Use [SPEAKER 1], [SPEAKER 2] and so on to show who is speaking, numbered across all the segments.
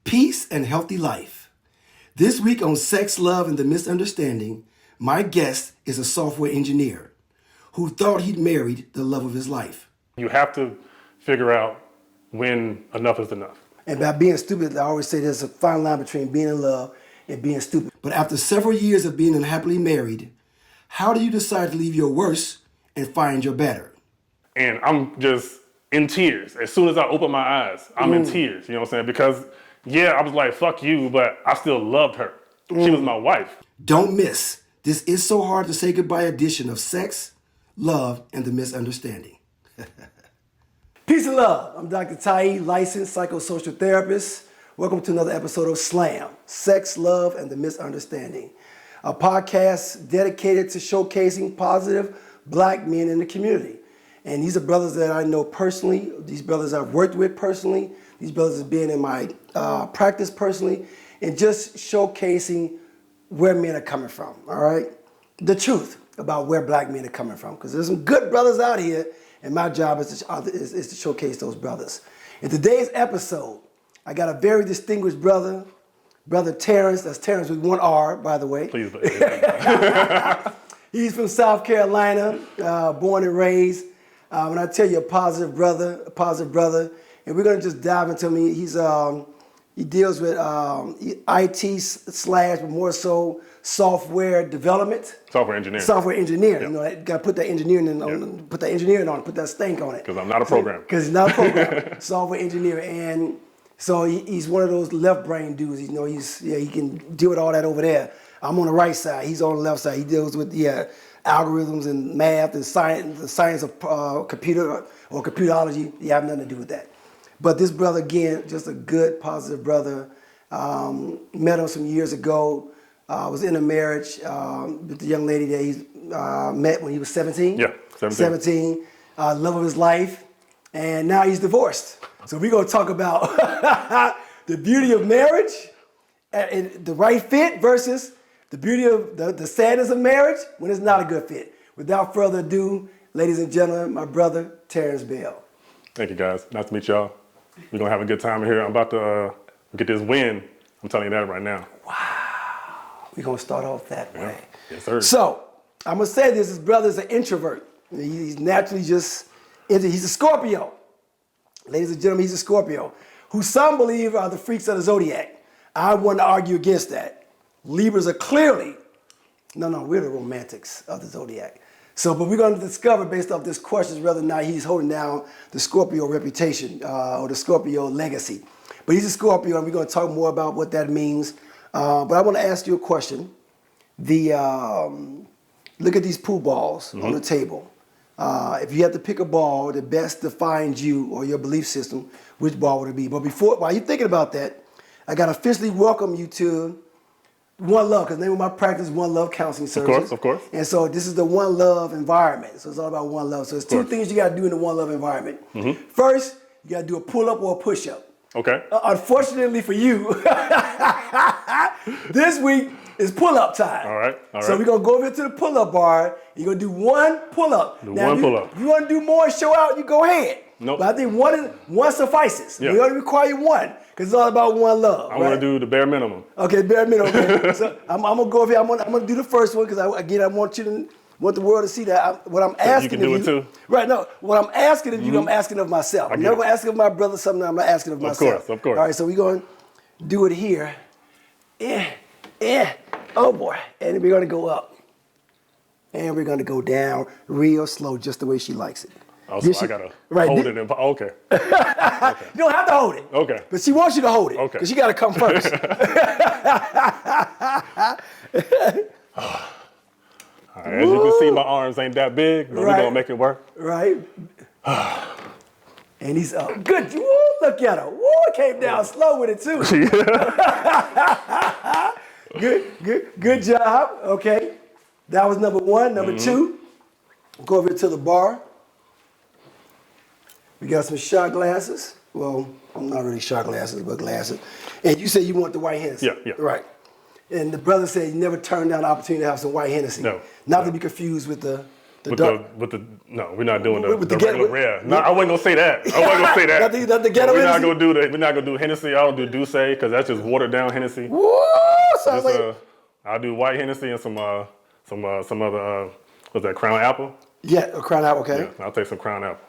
[SPEAKER 1] Peace and healthy life. This week on Sex, Love, and the Misunderstanding, my guest is a software engineer who thought he'd married the love of his life.
[SPEAKER 2] You have to figure out when enough is enough.
[SPEAKER 1] And by being stupid, I always say there's a fine line between being in love and being stupid. But after several years of being unhappily married, how do you decide to leave your worst and find your better?
[SPEAKER 2] And I'm just in tears. As soon as I open my eyes, I'm in tears, you know what I'm saying? Because, yeah, I was like, fuck you, but I still loved her. She was my wife.
[SPEAKER 1] Don't miss this Is So Hard to Say Goodbye edition of Sex, Love, and the Misunderstanding. Peace and love. I'm Dr. Tiy-E, licensed psychosocial therapist. Welcome to another episode of S.L.A.M, Sex, Love, and the Misunderstanding, a podcast dedicated to showcasing positive black men in the community. And these are brothers that I know personally. These brothers I've worked with personally. These brothers have been in my practice personally. And just showcasing where men are coming from, all right? The truth about where black men are coming from. Because there's some good brothers out here, and my job is to showcase those brothers. In today's episode, I got a very distinguished brother, Brother Terrence. That's Terrence with one R, by the way.
[SPEAKER 2] Please.
[SPEAKER 1] He's from South Carolina, born and raised. When I tell you a positive brother, and we're gonna just dive into him. He deals with IT / but more so software development.
[SPEAKER 2] Software engineering.
[SPEAKER 1] Software engineering.
[SPEAKER 2] Yep.
[SPEAKER 1] You know, got to put that engineering on, put that stank on it.
[SPEAKER 2] Because I'm not a programmer.
[SPEAKER 1] Because he's not a programmer. Software engineer, and so he's one of those left brain dudes. You know, he can deal with all that over there. I'm on the right side. He's on the left side. He deals with algorithms and math and science, the science of computer or computerology. You have nothing to do with that. But this brother, again, just a good, positive brother. Met him some years ago. Was in a marriage with the young lady that he met when he was 17.
[SPEAKER 2] Yeah, 17.
[SPEAKER 1] Love of his life. And now he's divorced. So we're going to talk about the beauty of marriage and the right fit versus the beauty of the sadness of marriage when it's not a good fit. Without further ado, ladies and gentlemen, my brother, Terrence Bell.
[SPEAKER 2] Thank you, guys. Nice to meet y'all. We're going to have a good time here. I'm about to get this win. I'm telling you that right now.
[SPEAKER 1] Wow. We're going to start off that way.
[SPEAKER 2] Yes, sir.
[SPEAKER 1] So, I'm going to say this. His brother's an introvert. He's naturally he's a Scorpio. Ladies and gentlemen, he's a Scorpio, who some believe are the freaks of the zodiac. I want to argue against that. Libras are clearly, we're the romantics of the zodiac. So, but we're going to discover based off this question whether or not he's holding down the Scorpio reputation or the Scorpio legacy. But he's a Scorpio, and we're going to talk more about what that means. But I want to ask you a question. Look at these pool balls on the table. If you had to pick a ball that best defines you or your belief system, which ball would it be? But while you're thinking about that, I got to officially welcome you to One Love, because the name of my practice is One Love Counseling Services.
[SPEAKER 2] Of course.
[SPEAKER 1] And so this is the One Love environment. So it's all about One Love. So there's two things you got to do in the One Love environment. First, you got to do a pull-up or a push-up.
[SPEAKER 2] Okay.
[SPEAKER 1] Unfortunately for you, this week is pull-up time.
[SPEAKER 2] All right.
[SPEAKER 1] So we're going to go over to the pull-up bar. You're going to do one pull-up. If you want to do more and show out, you go ahead.
[SPEAKER 2] Nope.
[SPEAKER 1] But I think one suffices.
[SPEAKER 2] Yeah.
[SPEAKER 1] We only require one because it's all about one love.
[SPEAKER 2] I'm going to do the bare minimum.
[SPEAKER 1] Okay, bare minimum. Okay. So I'm going to go over here. I'm going to do the first one because, I want the world to see that. What I'm asking
[SPEAKER 2] you can do it too.
[SPEAKER 1] Right, no. What I'm asking of you, I'm asking of myself. I'm never going to ask of my brother something I'm not asking of myself.
[SPEAKER 2] Of course.
[SPEAKER 1] All right, so we're going to do it here. Oh, boy. And we're going to go up. And we're going to go down real slow, just the way she likes it.
[SPEAKER 2] Oh, so I got to hold it. Okay.
[SPEAKER 1] You don't have to hold it.
[SPEAKER 2] Okay.
[SPEAKER 1] But she wants you to hold it.
[SPEAKER 2] Okay.
[SPEAKER 1] Because you got to come first.
[SPEAKER 2] All right, as you can see, my arms ain't that big, but we're going to make it work.
[SPEAKER 1] Right. And he's up. Good. Woo, look at her. Woo, it came down slow with it, too. Good job. Okay. That was number one. Number two, go over to the bar. We got some shot glasses. Well, not really shot glasses, but glasses. And you said you want the white Hennessy.
[SPEAKER 2] Yeah.
[SPEAKER 1] Right. And the brother said you never turned down the opportunity to have some white Hennessy.
[SPEAKER 2] No.
[SPEAKER 1] Not to be confused with the
[SPEAKER 2] No, we're not doing
[SPEAKER 1] with
[SPEAKER 2] the
[SPEAKER 1] the
[SPEAKER 2] regular rare. No, I wasn't gonna say that. I wasn't gonna say that.
[SPEAKER 1] Not the ghetto
[SPEAKER 2] We're not
[SPEAKER 1] Hennessy?
[SPEAKER 2] gonna do that. We're not gonna do Hennessy. I don't do Douce because that's just watered down Hennessy.
[SPEAKER 1] Woo! Sounds like
[SPEAKER 2] I'll do white Hennessy and some other what's that, Crown Apple?
[SPEAKER 1] yeah, a Crown Apple. Okay.
[SPEAKER 2] Yeah, I'll take some Crown Apple.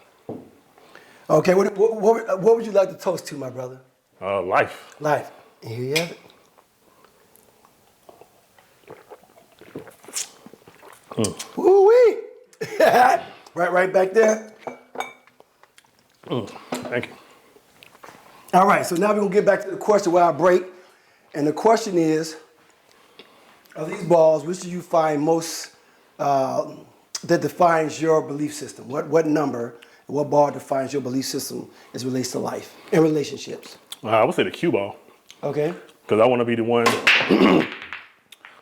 [SPEAKER 1] Okay. What would you like to toast to, my brother?
[SPEAKER 2] Life.
[SPEAKER 1] Life. And here you have it. Woo wee! right back there.
[SPEAKER 2] Thank you.
[SPEAKER 1] All right, so now we're gonna get back to the question where I break. And the question is, of these balls, which do you find most, that defines your belief system? What number, what ball defines your belief system as it relates to life and relationships?
[SPEAKER 2] I would say the cue ball.
[SPEAKER 1] Okay.
[SPEAKER 2] Because I want to be the one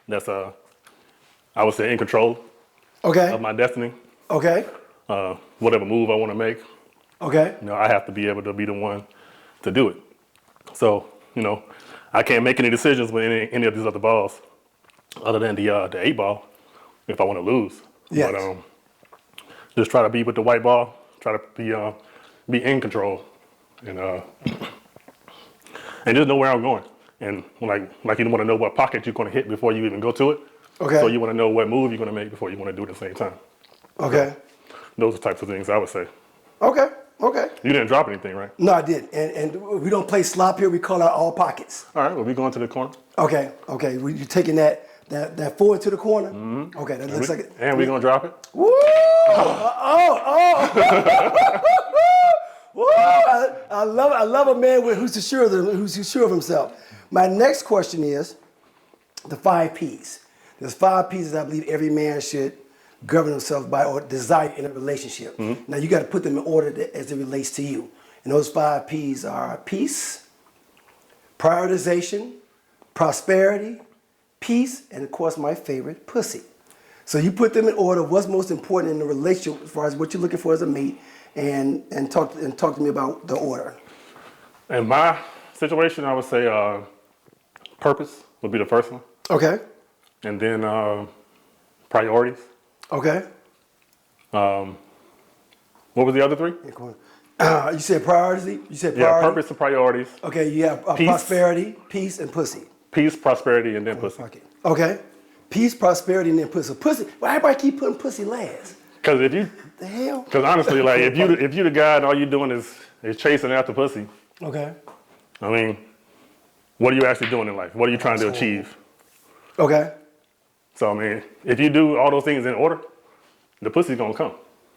[SPEAKER 2] that's, I would say, in control
[SPEAKER 1] Okay.
[SPEAKER 2] of my destiny.
[SPEAKER 1] Okay.
[SPEAKER 2] Whatever move I want to make,
[SPEAKER 1] Okay.
[SPEAKER 2] I have to be able to be the one to do it. So, I can't make any decisions with any of these other balls other than the 8 ball if I want to lose.
[SPEAKER 1] Yes.
[SPEAKER 2] But just try to be with the white ball, try to be in control and just know where I'm going. And like you want to know what pocket you're going to hit before you even go to it.
[SPEAKER 1] Okay.
[SPEAKER 2] So you want to know what move you're going to make before you want to do it at the same time.
[SPEAKER 1] Okay.
[SPEAKER 2] Those are types of things I would say.
[SPEAKER 1] Okay. Okay.
[SPEAKER 2] You didn't drop anything, right?
[SPEAKER 1] No, I did. And we don't play slop here. We call out all pockets.
[SPEAKER 2] All right, well, we going to the corner.
[SPEAKER 1] Okay. Okay. You taking that forward to the corner? Mm-hmm. Okay. That looks like it.
[SPEAKER 2] And we're going to drop it?
[SPEAKER 1] Woo! Woo! I love a man who's sure of himself. My next question is the 5 P's. There's 5 P's that I believe every man should govern himself by or desire in a relationship. Mm-hmm. Now you got to put them in order as it relates to you. And those 5 P's are peace, prioritization, prosperity, peace, and of course my favorite, pussy. So you put them in order. What's most important in the relationship as far as what you're looking for as a mate, and talk to me about the order.
[SPEAKER 2] In my situation, I would say purpose would be the first one.
[SPEAKER 1] Okay.
[SPEAKER 2] And then priorities.
[SPEAKER 1] Okay.
[SPEAKER 2] What was the other 3?
[SPEAKER 1] You said priority. You said priority.
[SPEAKER 2] Yeah, purpose and priorities.
[SPEAKER 1] Okay, you have prosperity, peace, and pussy.
[SPEAKER 2] Peace, prosperity, and then pussy.
[SPEAKER 1] Okay. Peace, prosperity, and then pussy. Pussy. Why everybody keep putting pussy last?
[SPEAKER 2] Because if you,
[SPEAKER 1] the hell?
[SPEAKER 2] Because honestly, like if you the guy and all you doing is chasing after pussy.
[SPEAKER 1] Okay.
[SPEAKER 2] I mean, what are you actually doing in life? What are you trying to achieve?
[SPEAKER 1] Okay.
[SPEAKER 2] So I mean, if you do all those things in order, the pussy's gonna come.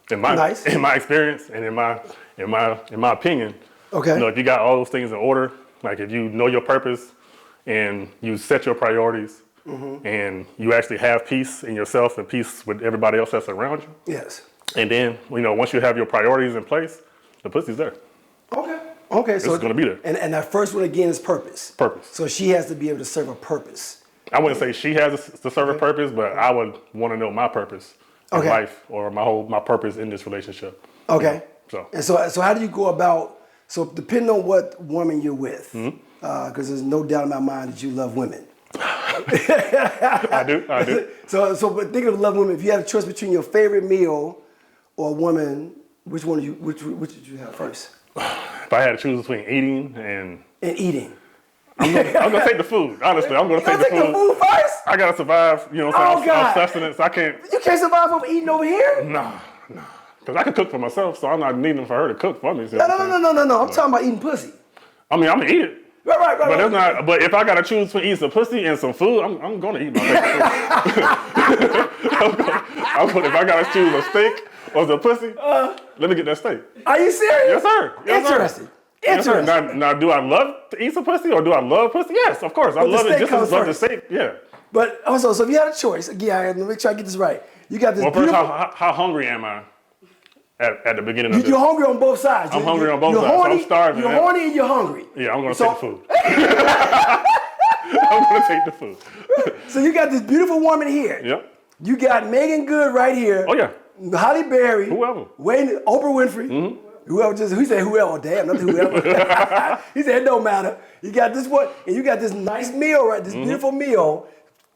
[SPEAKER 2] In my experience and in my opinion.
[SPEAKER 1] Okay.
[SPEAKER 2] If you got all those things in order, like if you know your purpose and you set your priorities, mm-hmm. and you actually have peace in yourself and peace with everybody else that's around you.
[SPEAKER 1] Yes.
[SPEAKER 2] And then, once you have your priorities in place, the pussy's there.
[SPEAKER 1] Okay. Okay.
[SPEAKER 2] So it's gonna be there.
[SPEAKER 1] And that first one again is purpose.
[SPEAKER 2] Purpose.
[SPEAKER 1] So she has to be able to serve a purpose.
[SPEAKER 2] I wouldn't say she has to serve a purpose, but I would want to know my purpose in life or my purpose in this relationship.
[SPEAKER 1] Okay.
[SPEAKER 2] So
[SPEAKER 1] so how do you go about? So depending on what woman you're with, because there's no doubt in my mind that you love women.
[SPEAKER 2] I do.
[SPEAKER 1] So but thinking of love women, if you had a choice between your favorite meal or a woman, which would you have first?
[SPEAKER 2] If I had to choose between eating and
[SPEAKER 1] eating.
[SPEAKER 2] I'm gonna take the food. Honestly, I'm gonna take the food
[SPEAKER 1] first.
[SPEAKER 2] I gotta survive. I'm sustenance. I can't.
[SPEAKER 1] You can't survive off eating over here.
[SPEAKER 2] No. Because I can cook for myself, so I'm not needing for her to cook for me.
[SPEAKER 1] No. I'm talking about eating pussy.
[SPEAKER 2] I mean, I'm gonna eat it.
[SPEAKER 1] Right.
[SPEAKER 2] But that's not. But if I gotta choose between eating some pussy and some food, I'm gonna eat my favorite food. If I gotta choose a steak or some pussy, let me get that steak.
[SPEAKER 1] Are you serious?
[SPEAKER 2] Yes, sir.
[SPEAKER 1] Interesting.
[SPEAKER 2] Yes, sir. Now, do I love to eat some pussy or do I love pussy? Yes, of course. I love it just as much as steak. Yeah.
[SPEAKER 1] But also, so if you had a choice, again, I have to make sure I get this right. You got this.
[SPEAKER 2] Well, first, how hungry am I at the beginning of this?
[SPEAKER 1] You're hungry on both sides.
[SPEAKER 2] I'm hungry on both sides. So I'm starving.
[SPEAKER 1] You're horny and you're hungry.
[SPEAKER 2] Yeah, I'm gonna take the food. I'm gonna take the food.
[SPEAKER 1] So you got this beautiful woman here.
[SPEAKER 2] Yep.
[SPEAKER 1] You got Megan Good right here.
[SPEAKER 2] Oh yeah.
[SPEAKER 1] Halle Berry.
[SPEAKER 2] Whoever.
[SPEAKER 1] Oprah Winfrey. Mm-hmm. Who said whoever? Damn, not whoever. He said it don't matter. You got this one, and you got this nice meal, right? This beautiful meal,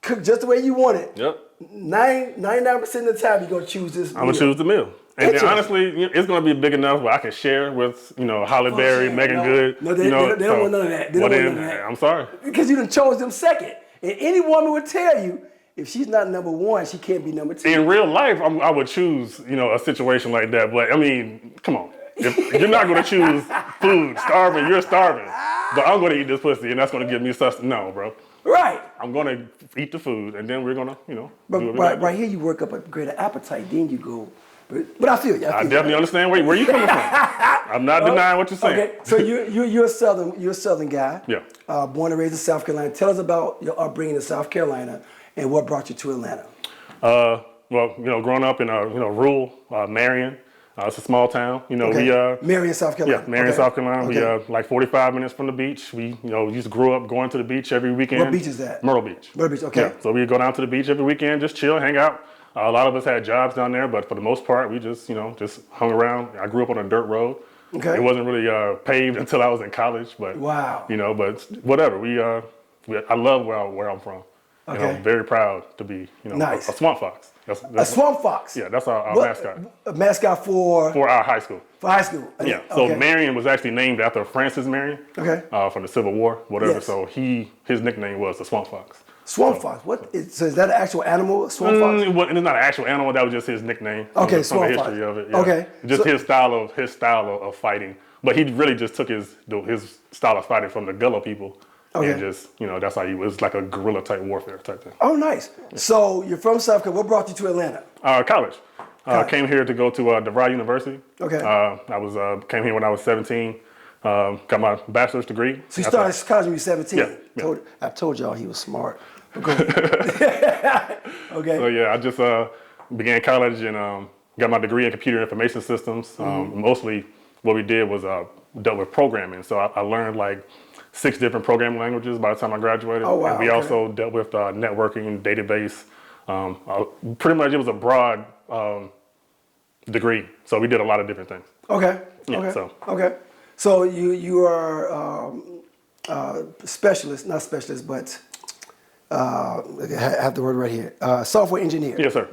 [SPEAKER 1] cooked just the way you want it.
[SPEAKER 2] Yep.
[SPEAKER 1] 99% of the time, you're going to choose this
[SPEAKER 2] I'm going to choose the meal. And then
[SPEAKER 1] Interesting.
[SPEAKER 2] honestly, it's going to be big enough where I can share with, Holly Berry, Megan Good.
[SPEAKER 1] No, they don't want none of that. They don't want none of that.
[SPEAKER 2] I'm sorry.
[SPEAKER 1] Because you done chose them second. And any woman would tell you, if she's not number one, she can't be number two.
[SPEAKER 2] In real life, I would choose, a situation like that. But, I mean, come on. If you're not going to choose food, starving, you're starving. But I'm going to eat this pussy, and that's going to give me sustenance. No, bro.
[SPEAKER 1] Right.
[SPEAKER 2] I'm going to eat the food, and then we're going to, do
[SPEAKER 1] But
[SPEAKER 2] what we gotta do.
[SPEAKER 1] right here, you work up a greater appetite, then you go. But I feel you.
[SPEAKER 2] I definitely understand where you coming from. I'm not denying what you're saying.
[SPEAKER 1] Okay, so you're a Southern guy.
[SPEAKER 2] Yeah.
[SPEAKER 1] Born and raised in South Carolina. Tell us about your upbringing in South Carolina and what brought you to Atlanta.
[SPEAKER 2] Well, growing up in rural Marion, it's a small town.
[SPEAKER 1] Marion, South Carolina.
[SPEAKER 2] Yeah, Marion, South Carolina. We like 45 minutes from the beach. We used to grow up going to the beach every weekend.
[SPEAKER 1] What beach is that?
[SPEAKER 2] Myrtle Beach.
[SPEAKER 1] Myrtle Beach. Okay.
[SPEAKER 2] Yeah, so we'd go down to the beach every weekend, just chill, hang out. A lot of us had jobs down there, but for the most part, we just hung around. I grew up on a dirt road.
[SPEAKER 1] Okay.
[SPEAKER 2] It wasn't really paved until I was in college, but
[SPEAKER 1] wow.
[SPEAKER 2] But whatever. I love where I'm from.
[SPEAKER 1] Okay.
[SPEAKER 2] I'm very proud to be
[SPEAKER 1] nice.
[SPEAKER 2] a swamp fox. That's
[SPEAKER 1] a swamp fox.
[SPEAKER 2] Yeah, that's our mascot.
[SPEAKER 1] A mascot for
[SPEAKER 2] our high school.
[SPEAKER 1] For high school.
[SPEAKER 2] Yeah. So Marion was actually named after Francis Marion.
[SPEAKER 1] Okay.
[SPEAKER 2] From the Civil War, whatever.
[SPEAKER 1] Yes.
[SPEAKER 2] So his nickname was the swamp fox.
[SPEAKER 1] Swamp fox. So is that an actual animal? Swamp fox?
[SPEAKER 2] It's not an actual animal. That was just his nickname.
[SPEAKER 1] Okay,
[SPEAKER 2] from the history of it. Yeah.
[SPEAKER 1] Okay.
[SPEAKER 2] Just his style of fighting. But he really just took his style of fighting from the Gullah people.
[SPEAKER 1] Okay.
[SPEAKER 2] And just that's how he was, like a guerrilla type warfare type thing.
[SPEAKER 1] Oh, nice. Yeah. So you're from South Carolina. What brought you to Atlanta?
[SPEAKER 2] College. Came here to go to DeVry University.
[SPEAKER 1] Okay.
[SPEAKER 2] I came here when I was 17. Got my bachelor's degree.
[SPEAKER 1] So you started college when you were 17?
[SPEAKER 2] Yeah.
[SPEAKER 1] I told y'all he was smart. Okay.
[SPEAKER 2] So yeah, I just began college and got my degree in computer information systems. Mostly what we did was dealt with programming. So I learned like 6 different programming languages by the time I graduated.
[SPEAKER 1] Oh, wow.
[SPEAKER 2] And we also dealt with networking, database. Pretty much it was a broad degree. So we did a lot of different things.
[SPEAKER 1] Okay.
[SPEAKER 2] Yeah,
[SPEAKER 1] okay. So you are specialist, not specialist, but I have the word right here. Software engineer.
[SPEAKER 2] Yes, sir.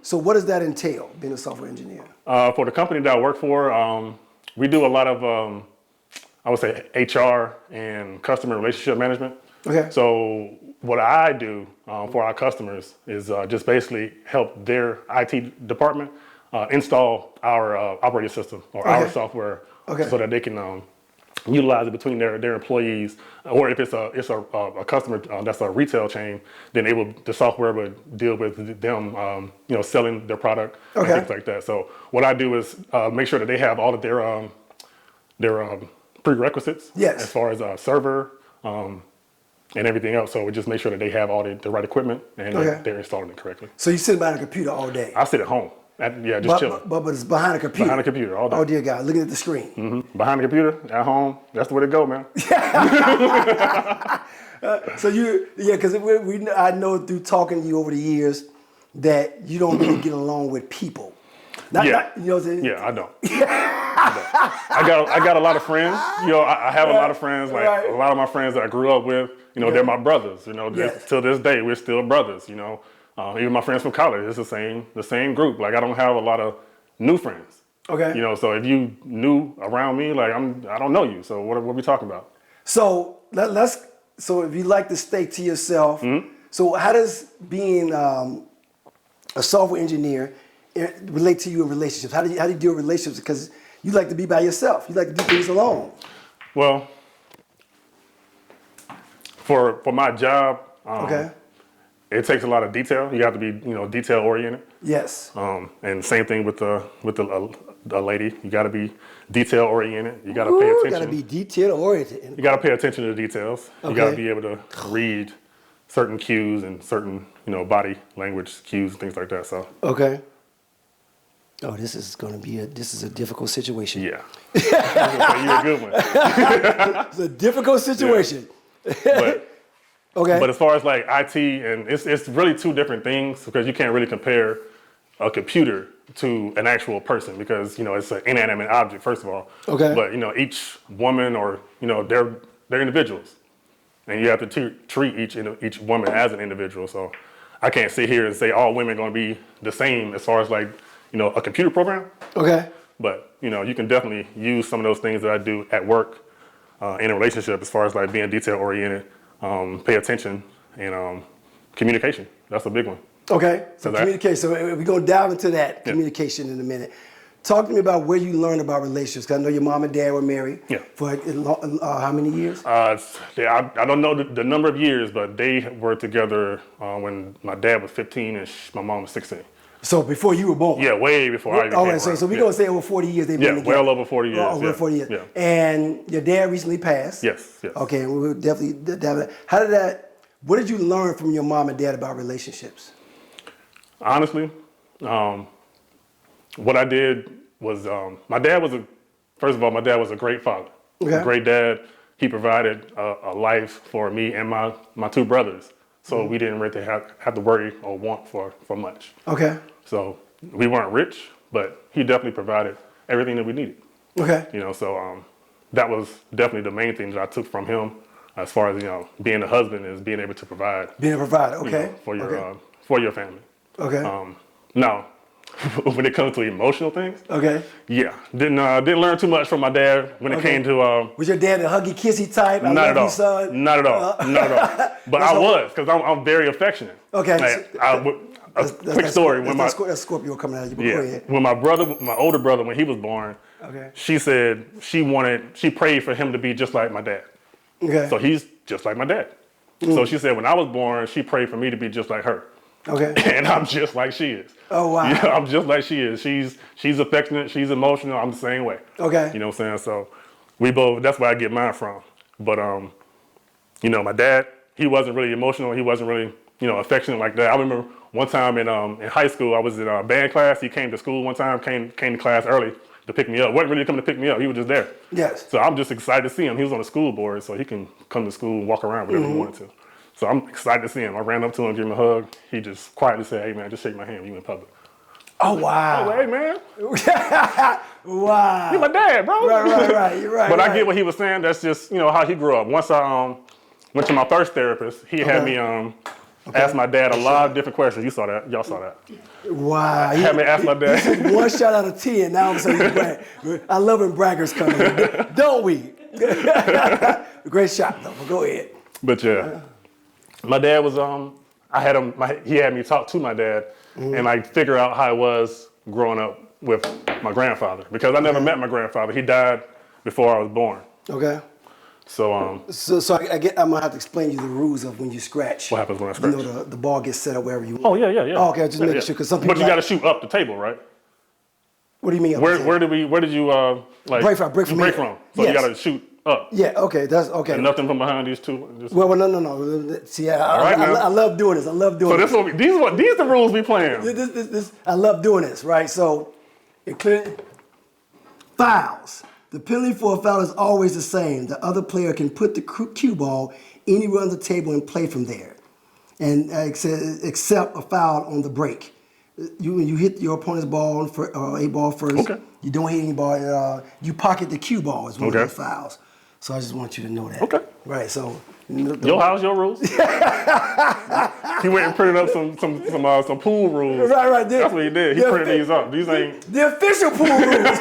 [SPEAKER 1] So what does that entail, being a software engineer?
[SPEAKER 2] For the company that I work for, we do a lot of, I would say, HR and customer relationship management.
[SPEAKER 1] Okay.
[SPEAKER 2] So what I do for our customers is just basically help their IT department install our operating system or our software so that they can utilize it between their employees, or if it's a customer that's a retail chain, then the software would deal with them, selling their product and things like that. So what I do is make sure that they have all of their prerequisites as far as server and everything else. So we just make sure that they have all the right equipment and they're installing it correctly.
[SPEAKER 1] So you sit behind a computer all day?
[SPEAKER 2] I sit at home. Just chilling.
[SPEAKER 1] But it's behind a computer?
[SPEAKER 2] Behind a computer all day.
[SPEAKER 1] Oh, dear God, looking at the screen.
[SPEAKER 2] Mm-hmm. Behind the computer, at home, that's the way to go, man.
[SPEAKER 1] So because I know through talking to you over the years that you don't really get along with people.
[SPEAKER 2] Yeah, I don't. I got a lot of friends. I have a lot of friends. Like a lot of my friends that I grew up with. They're my brothers. Till this day, we're still brothers. Even my friends from college, it's the same group. Like I don't have a lot of new friends.
[SPEAKER 1] Okay.
[SPEAKER 2] So if you new around me, like I don't know you. So what are we talking about?
[SPEAKER 1] So so if you like to stay to yourself, so how does being a software engineer relate to you in relationships? How do you deal with relationships? Because you like to be by yourself. You like to do things alone.
[SPEAKER 2] Well, for my job, it takes a lot of detail. You have to be, detail oriented.
[SPEAKER 1] Yes.
[SPEAKER 2] And same thing with the lady. You got to be detail oriented. You got to pay attention.
[SPEAKER 1] You got to be detail oriented.
[SPEAKER 2] You got to pay attention to the details. You got to be able to read certain cues and certain, body language cues and things like that. So.
[SPEAKER 1] Okay. Oh, this is a difficult situation.
[SPEAKER 2] Yeah. You're a good one.
[SPEAKER 1] It's a difficult situation.
[SPEAKER 2] Yeah.
[SPEAKER 1] Okay.
[SPEAKER 2] But as far as like IT, and it's really 2 different things because you can't really compare a computer to an actual person because it's an inanimate object first of all.
[SPEAKER 1] Okay.
[SPEAKER 2] But each woman or they're individuals, and you have to treat each woman as an individual. So I can't sit here and say all women are going to be the same as far as like, a computer program.
[SPEAKER 1] Okay.
[SPEAKER 2] But, you can definitely use some of those things that I do at work in a relationship as far as like being detail oriented, pay attention, and communication. That's a big one.
[SPEAKER 1] Okay, so communication. So we're going to dive into that communication in a minute. Talk to me about where you learned about relationships. Because I know your mom and dad were married for how many years?
[SPEAKER 2] I don't know the number of years, but they were together when my dad was 15 and my mom was 16.
[SPEAKER 1] So before you were born?
[SPEAKER 2] Yeah, way before I became around.
[SPEAKER 1] So we're going to say over 40 years they've been together.
[SPEAKER 2] Well over 40 years.
[SPEAKER 1] Over 40 years.
[SPEAKER 2] Yeah.
[SPEAKER 1] And your dad recently passed?
[SPEAKER 2] Yes.
[SPEAKER 1] Okay, and we will definitely what did you learn from your mom and dad about relationships?
[SPEAKER 2] Honestly, what I did was my dad was a great father, a great dad. He provided a life for me and my two brothers, so we didn't really have to worry or want for much. Okay. So we weren't rich, but he definitely provided everything that we needed. Okay. So that was definitely the main thing that I took from him, as far as being a husband is being able to provide.
[SPEAKER 1] Being a provider, okay.
[SPEAKER 2] For your family. Okay. Now, when it comes to emotional things, didn't learn too much from my dad when it came to.
[SPEAKER 1] Was your dad a huggy, kissy type?
[SPEAKER 2] Not at all.
[SPEAKER 1] Son?
[SPEAKER 2] Not at all. Not at all. But I was, because I'm very affectionate. Okay. Quick story.
[SPEAKER 1] That's Scorpio coming out of you. Go ahead.
[SPEAKER 2] When my older brother, when he was born, she said she prayed for him to be just like my dad. Okay. So he's just like my dad. So she said when I was born, she prayed for me to be just like her. Okay. And I'm just like she is. Oh, wow. I'm just like she is. She's affectionate. She's emotional. I'm the same way. Okay. You know what I'm saying? So we both, that's where I get mine from. But, my dad, he wasn't really emotional. He wasn't really, affectionate like that. I remember one time in high school, I was in a band class. He came to school one time, came to class early to pick me up. Wasn't really coming to pick me up. He was just there. Yes. So I'm just excited to see him. He was on the school board, so he can come to school and walk around whenever he wanted to. So I'm excited to see him. I ran up to him, gave him a hug. He just quietly said, "Hey man, just shake my hand when you in public."
[SPEAKER 1] Oh wow!
[SPEAKER 2] Oh, hey man!
[SPEAKER 1] Wow!
[SPEAKER 2] You're my dad, bro.
[SPEAKER 1] Right. You're right.
[SPEAKER 2] But I get what he was saying. That's just how he grew up. Once I went to my first therapist, he had me ask my dad a lot of different questions. You saw that? Y'all saw that?
[SPEAKER 1] Wow!
[SPEAKER 2] Had me ask my dad.
[SPEAKER 1] He took one shot out of 10. Now I'm saying, I love when braggers come in, don't we? Great shot though. But go ahead.
[SPEAKER 2] But yeah. My dad was, he had me talk to my dad and I figure out how it was growing up with my grandfather, because I never met my grandfather. He died before I was born. Okay. So,
[SPEAKER 1] so I'm gonna have to explain you the rules of when you scratch.
[SPEAKER 2] What happens when I scratch?
[SPEAKER 1] The ball gets set up wherever you want.
[SPEAKER 2] Oh yeah.
[SPEAKER 1] Oh, okay, just making sure, because some people.
[SPEAKER 2] But you got to shoot up the table, right?
[SPEAKER 1] What do you mean?
[SPEAKER 2] Where did you
[SPEAKER 1] break from?
[SPEAKER 2] So you got to shoot up.
[SPEAKER 1] Yeah, okay, that's okay.
[SPEAKER 2] And nothing from behind these two.
[SPEAKER 1] Well, no. See, I love doing this. So
[SPEAKER 2] these are the rules we playing.
[SPEAKER 1] This I love doing this, right? So, fouls. The penalty for a foul is always the same. The other player can put the cue ball anywhere on the table and play from there, and except a foul on the break. You hit your opponent's ball a ball first. Okay. You don't hit any ball. You pocket the cue ball is one of those fouls. So I just want you to know that. Okay. Right. So.
[SPEAKER 2] Your house, your rules. He went and printed up some pool rules.
[SPEAKER 1] Right.
[SPEAKER 2] That's what he did. He printed these up. These ain't
[SPEAKER 1] the official pool rules.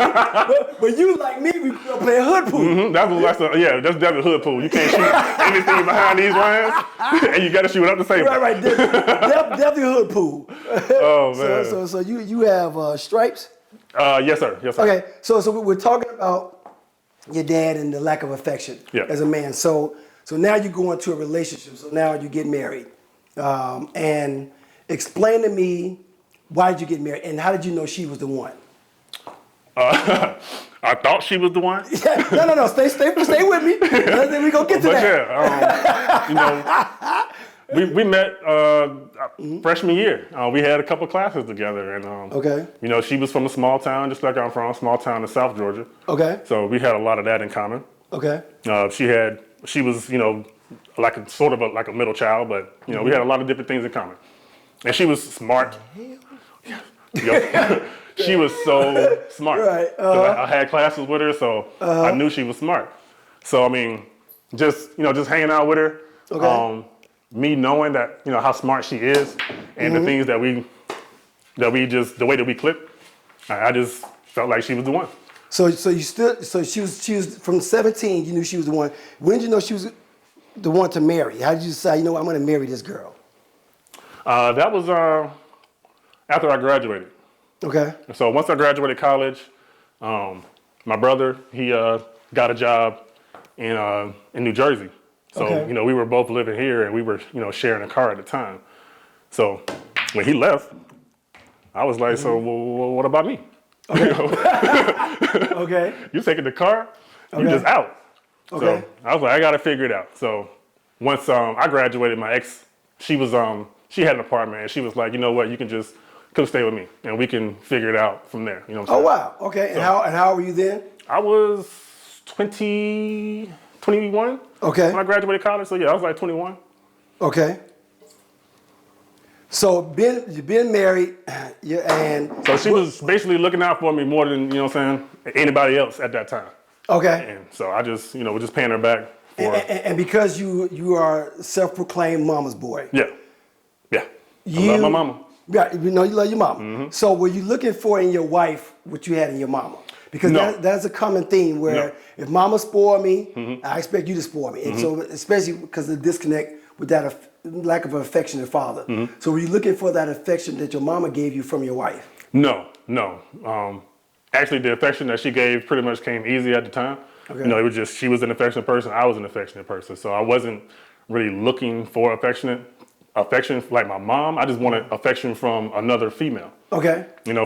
[SPEAKER 1] but you like me, we play a hood pool.
[SPEAKER 2] Mm-hmm. That's definitely hood pool. You can't shoot anything behind these lines, and you got to shoot it up the table.
[SPEAKER 1] Right. Definitely hood pool.
[SPEAKER 2] Oh man.
[SPEAKER 1] So you have stripes?
[SPEAKER 2] Yes, sir.
[SPEAKER 1] Okay. So we're talking about your dad and the lack of affection as a man. So now you go into a relationship. So now you get married. And explain to me, why did you get married? And how did you know she was the one?
[SPEAKER 2] I thought she was the one.
[SPEAKER 1] No. Stay with me. Then we gonna get to that.
[SPEAKER 2] Yeah, we met freshman year. We had a couple classes together, and she was from a small town, just like I'm from, a small town in South Georgia. Okay. So we had a lot of that in common. Okay. She was like a middle child, but we had a lot of different things in common, and she was smart. She was so smart. Right. I had classes with her, so I knew she was smart. So I mean, just hanging out with her. Okay. me knowing that, you know, how smart she is and the things that we just, the way that we click, I just felt like she was the one.
[SPEAKER 1] So she was from 17, you knew she was the one. When did you know she was the one to marry? How did you decide, you know what, I'm going to marry this girl?
[SPEAKER 2] That was after I graduated.
[SPEAKER 1] Okay.
[SPEAKER 2] So once I graduated college, my brother, he got a job in New Jersey. So,
[SPEAKER 1] Okay.
[SPEAKER 2] you know, we were both living here and we were, you know, sharing a car at the time. So when he left, I was like, so well, what about me?
[SPEAKER 1] Okay.
[SPEAKER 2] You know?
[SPEAKER 1] Okay.
[SPEAKER 2] You taking the car, you
[SPEAKER 1] Okay.
[SPEAKER 2] just out.
[SPEAKER 1] Okay.
[SPEAKER 2] So I was like, I got to figure it out. So once I graduated, my ex, she had an apartment and she was like, you know what, you can just come stay with me and we can figure it out from there. You know what I'm saying?
[SPEAKER 1] Oh, wow. Okay. And how old were you then?
[SPEAKER 2] I was 21
[SPEAKER 1] Okay.
[SPEAKER 2] when I graduated college. So yeah, I was like 21.
[SPEAKER 1] Okay. So you've been married, and
[SPEAKER 2] So she was basically looking out for me more than, you know what I'm saying, anybody else at that time.
[SPEAKER 1] okay.
[SPEAKER 2] And so I just, you know, was just paying her back for,
[SPEAKER 1] And because you are self-proclaimed mama's boy.
[SPEAKER 2] yeah. I love my mama.
[SPEAKER 1] Yeah, you know you love your mama. So were you looking for in your wife what you had in your mama? Because
[SPEAKER 2] No.
[SPEAKER 1] that's a common theme where
[SPEAKER 2] No.
[SPEAKER 1] if mama spoiled me, I expect you to spoil me. And so especially because of the disconnect with that lack of an affectionate father. So were you looking for that affection that your mama gave you from your wife?
[SPEAKER 2] No. Actually, the affection that she gave pretty much came easy at the time.
[SPEAKER 1] Okay.
[SPEAKER 2] You know, it was just, she was an affectionate person, I was an affectionate person. So I wasn't really looking for affection like my mom. I just wanted affection from another female.
[SPEAKER 1] Okay.
[SPEAKER 2] You know,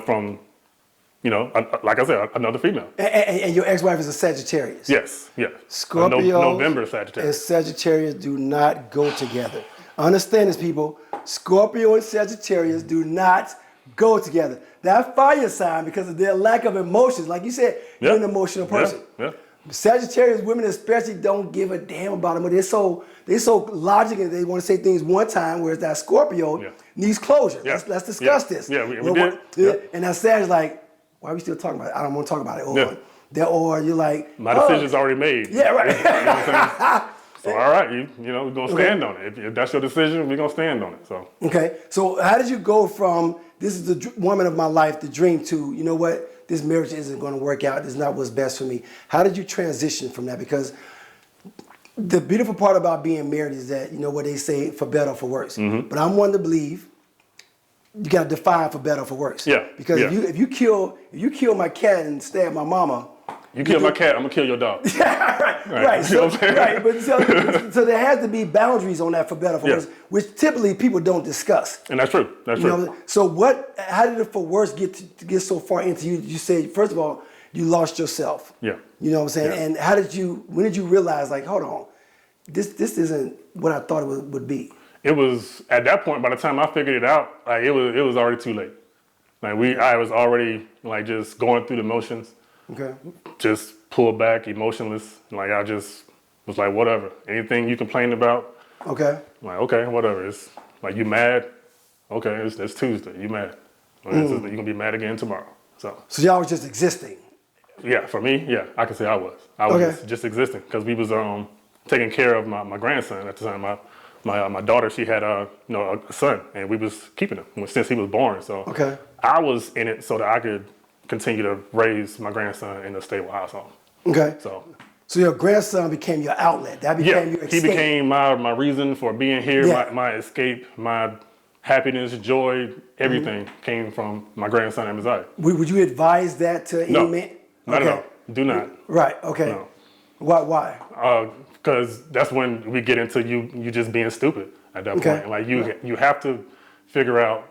[SPEAKER 2] like I said, another female.
[SPEAKER 1] And your ex-wife is a Sagittarius.
[SPEAKER 2] Yes.
[SPEAKER 1] Scorpio
[SPEAKER 2] November
[SPEAKER 1] and
[SPEAKER 2] Sagittarius.
[SPEAKER 1] Sagittarius do not go together. Understand this, people. Scorpio and Sagittarius do not go together. That fire sign, because of their lack of emotions, like you said, you're an emotional person.
[SPEAKER 2] Yeah.
[SPEAKER 1] Sagittarius women especially don't give a damn about them, but they're so logical and they want to say things one time, whereas that Scorpio needs closure.
[SPEAKER 2] Yeah.
[SPEAKER 1] Let's discuss this.
[SPEAKER 2] Yeah, we did. Yeah.
[SPEAKER 1] And that Sag is like, why are we still talking about it? I don't want to talk about it. Or you're like,
[SPEAKER 2] My decision's already made.
[SPEAKER 1] Yeah, right.
[SPEAKER 2] You know what I'm saying? So all right, you know, we're gonna stand on it. If that's your decision, we're gonna stand on it. So
[SPEAKER 1] okay. So how did you go from this is the woman of my life, the dream, to you know what, this marriage isn't going to work out. This is not what's best for me. How did you transition from that? Because the beautiful part about being married is that you know what they say, for better or for worse. But I'm one to believe you got to define for better or for worse.
[SPEAKER 2] Yeah.
[SPEAKER 1] Because if you kill my cat and stab my mama.
[SPEAKER 2] you kill my cat, I'm gonna kill your dog.
[SPEAKER 1] Right.
[SPEAKER 2] You know what I'm saying?
[SPEAKER 1] Right. But so there has to be boundaries on that for better or for worse, which typically people don't discuss.
[SPEAKER 2] And that's true. That's true.
[SPEAKER 1] Know? So how did it for worse get so far into you? You said, first of all, you lost yourself.
[SPEAKER 2] Yeah.
[SPEAKER 1] You know what I'm saying?
[SPEAKER 2] Yeah.
[SPEAKER 1] And when did you realize, like, hold on, this isn't what I thought it would be?
[SPEAKER 2] It was at that point. By the time I figured it out, like it was already too late. Like I was already like just going through the motions.
[SPEAKER 1] Okay.
[SPEAKER 2] Just pulled back, emotionless. Like I just was like, whatever. Anything you complain about.
[SPEAKER 1] Okay.
[SPEAKER 2] I'm like, okay, whatever. It's like, you mad? Okay, it's Tuesday. You mad? You're gonna be mad again tomorrow. So
[SPEAKER 1] y'all was just existing.
[SPEAKER 2] Yeah, for me, yeah, I can say I was. I was just existing because we was taking care of my grandson at the time. My daughter, she had a son, and we was keeping him since he was born. So I was in it so that I could continue to raise my grandson in a stable household.
[SPEAKER 1] Okay.
[SPEAKER 2] So
[SPEAKER 1] your grandson became your outlet. That became your escape.
[SPEAKER 2] He became my reason for being here, my escape, my happiness, joy, everything came from my grandson and Messiah.
[SPEAKER 1] Would you advise that to any man?
[SPEAKER 2] Not at all. Do not.
[SPEAKER 1] Right. Okay.
[SPEAKER 2] No.
[SPEAKER 1] Why?
[SPEAKER 2] Because that's when we get into you just being stupid at that point. Like you have to figure out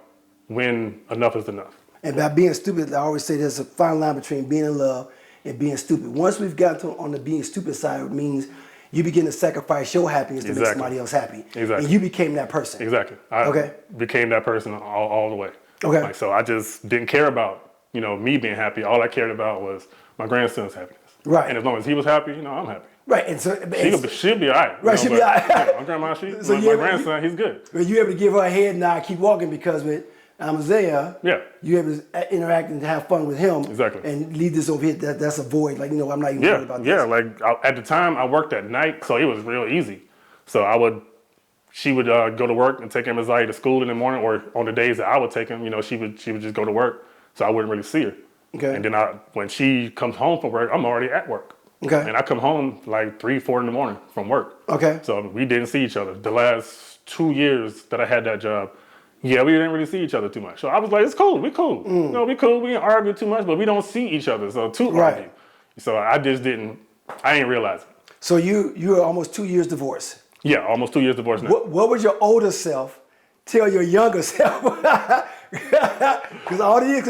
[SPEAKER 2] when enough is enough.
[SPEAKER 1] And by being stupid, I always say there's a fine line between being in love and being stupid. Once we've got on the being stupid side, it means you begin to sacrifice your happiness to make somebody else happy.
[SPEAKER 2] Exactly.
[SPEAKER 1] And you became that person.
[SPEAKER 2] Exactly. I became that person all the way.
[SPEAKER 1] Okay.
[SPEAKER 2] Like, so I just didn't care about me being happy. All I cared about was my grandson's happiness.
[SPEAKER 1] Right.
[SPEAKER 2] And as long as he was happy, I'm happy.
[SPEAKER 1] Right. And so
[SPEAKER 2] she'll be all right.
[SPEAKER 1] Right. She'll be all right.
[SPEAKER 2] My grandma, my grandson, he's good.
[SPEAKER 1] But you able to give her a head nod, keep walking, because with Amaziah, you able to interact and have fun with him.
[SPEAKER 2] Exactly.
[SPEAKER 1] And leave this over here. That's a void. Like, I'm not even worried about this.
[SPEAKER 2] Yeah. Like at the time I worked at night, so it was real easy. So I would she would go to work and take him as to school in the morning, or on the days that I would take him, she would just go to work, so I wouldn't really see her.
[SPEAKER 1] Okay.
[SPEAKER 2] And then when she comes home from work, I'm already at work.
[SPEAKER 1] Okay.
[SPEAKER 2] And I come home like 3, 4 in the morning from work.
[SPEAKER 1] Okay.
[SPEAKER 2] So we didn't see each other. The last 2 years that I had that job, we didn't really see each other too much. So I was like, it's cool, we cool. We cool, we didn't argue too much, but we don't see each other, so argue. So I didn't realize it. So
[SPEAKER 1] you were almost 2 years divorced.
[SPEAKER 2] Yeah, almost 2 years divorced now.
[SPEAKER 1] What would your older self tell your younger self? Because all the years,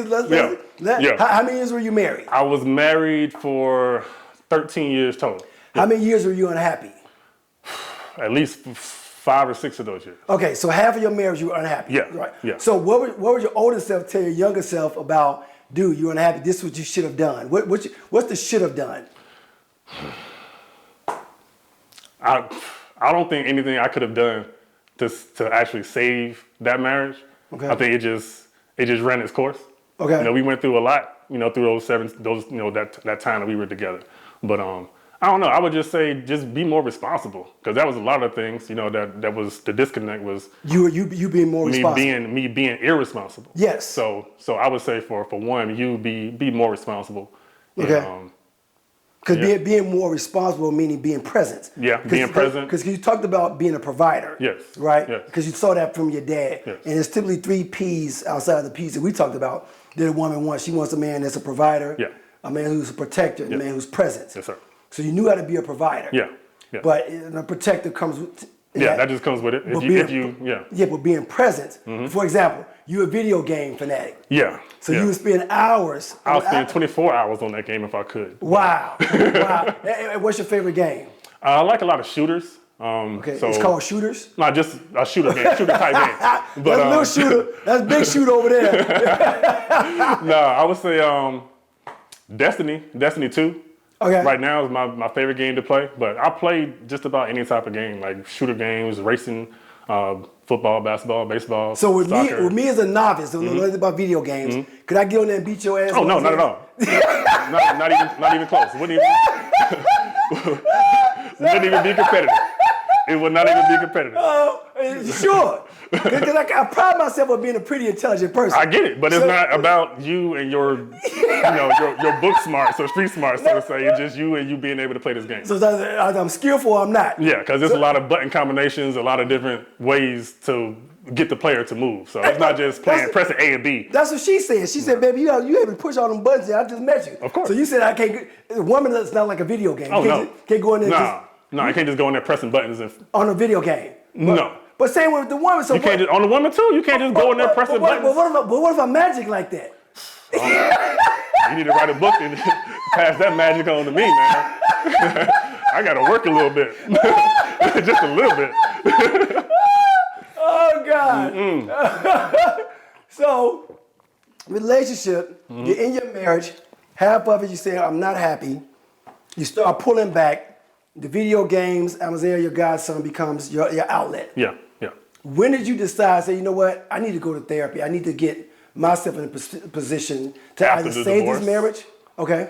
[SPEAKER 1] how many years were you married?
[SPEAKER 2] I was married for 13 years total.
[SPEAKER 1] How many years were you unhappy?
[SPEAKER 2] At least 5 or 6 of those years.
[SPEAKER 1] Okay, so half of your marriage you were unhappy.
[SPEAKER 2] Yeah.
[SPEAKER 1] Right.
[SPEAKER 2] Yeah.
[SPEAKER 1] So what would your older self tell your younger self about, dude, you're unhappy, this is what you should have done? What's the should have done?
[SPEAKER 2] I don't think anything I could have done to actually save that marriage. Okay. I think it just ran its course. Okay. We went through a lot, through that time that we were together. But I don't know. I would just say just be more responsible, because that was a lot of things. That was the disconnect was
[SPEAKER 1] you being more responsible.
[SPEAKER 2] Me being irresponsible.
[SPEAKER 1] Yes.
[SPEAKER 2] So I would say for one, you be more responsible.
[SPEAKER 1] Okay. Because being more responsible, meaning being present.
[SPEAKER 2] Yeah, being present.
[SPEAKER 1] Because you talked about being a provider.
[SPEAKER 2] Yes.
[SPEAKER 1] Right?
[SPEAKER 2] Yes.
[SPEAKER 1] Because you saw that from your dad.
[SPEAKER 2] Yes.
[SPEAKER 1] And it's typically 3 P's outside of the P's that we talked about that a woman wants. She wants a man that's a provider, a man who's a protector, and a man who's present.
[SPEAKER 2] Yes, sir.
[SPEAKER 1] So you knew how to be a provider.
[SPEAKER 2] Yeah.
[SPEAKER 1] But a protector comes with...
[SPEAKER 2] that just comes with it.
[SPEAKER 1] But being present. For example, you're a video game fanatic.
[SPEAKER 2] Yeah.
[SPEAKER 1] So you would spend hours.
[SPEAKER 2] I would spend 24 hours on that game if I could.
[SPEAKER 1] Wow. Wow. And what's your favorite game?
[SPEAKER 2] I like a lot of shooters.
[SPEAKER 1] Okay, so, it's called shooters?
[SPEAKER 2] No, just a shooter game, shooter type game.
[SPEAKER 1] But, that's a little shooter. That's big shooter over there.
[SPEAKER 2] No, I would say Destiny 2. Okay. Right now is my favorite game to play, but I play just about any type of game, like shooter games, racing, football, basketball, baseball,
[SPEAKER 1] So with
[SPEAKER 2] soccer.
[SPEAKER 1] me as a novice, don't know nothing about video games, could I get on there and beat your ass?
[SPEAKER 2] Oh, no, not at all. not even close. Wouldn't even be competitive. It would not even be competitive.
[SPEAKER 1] Sure. Because I pride myself on being a pretty intelligent person.
[SPEAKER 2] I get it, but it's not about you and your book smarts or street smarts, so to say. It's just you and you being able to play this game.
[SPEAKER 1] So I'm skillful or I'm not.
[SPEAKER 2] Yeah, because there's a lot of button combinations, a lot of different ways to get the player to move. So it's not just pressing A and B.
[SPEAKER 1] That's what she said. She said, baby, you able to push all them buttons. I just met you.
[SPEAKER 2] Of course.
[SPEAKER 1] So you said I can't. A woman that's not like a video game.
[SPEAKER 2] Oh, no.
[SPEAKER 1] Can't go in there.
[SPEAKER 2] No, you can't just go in there pressing buttons.
[SPEAKER 1] On a video game.
[SPEAKER 2] No.
[SPEAKER 1] But same with the woman. So
[SPEAKER 2] you can't just, on the woman too. You can't just go in there pressing buttons.
[SPEAKER 1] But what if I'm magic like that?
[SPEAKER 2] You need to write a book and pass that magic on to me, man. I got to work a little bit. Just a little bit.
[SPEAKER 1] Oh, God. So, relationship, you're in your marriage. Half of it, you say, I'm not happy. You start pulling back. The video games, Amaziah, your godson, becomes your outlet.
[SPEAKER 2] Yeah.
[SPEAKER 1] When did you decide, say, you know what, I need to go to therapy. I need to get myself in a position to either save this marriage. Okay.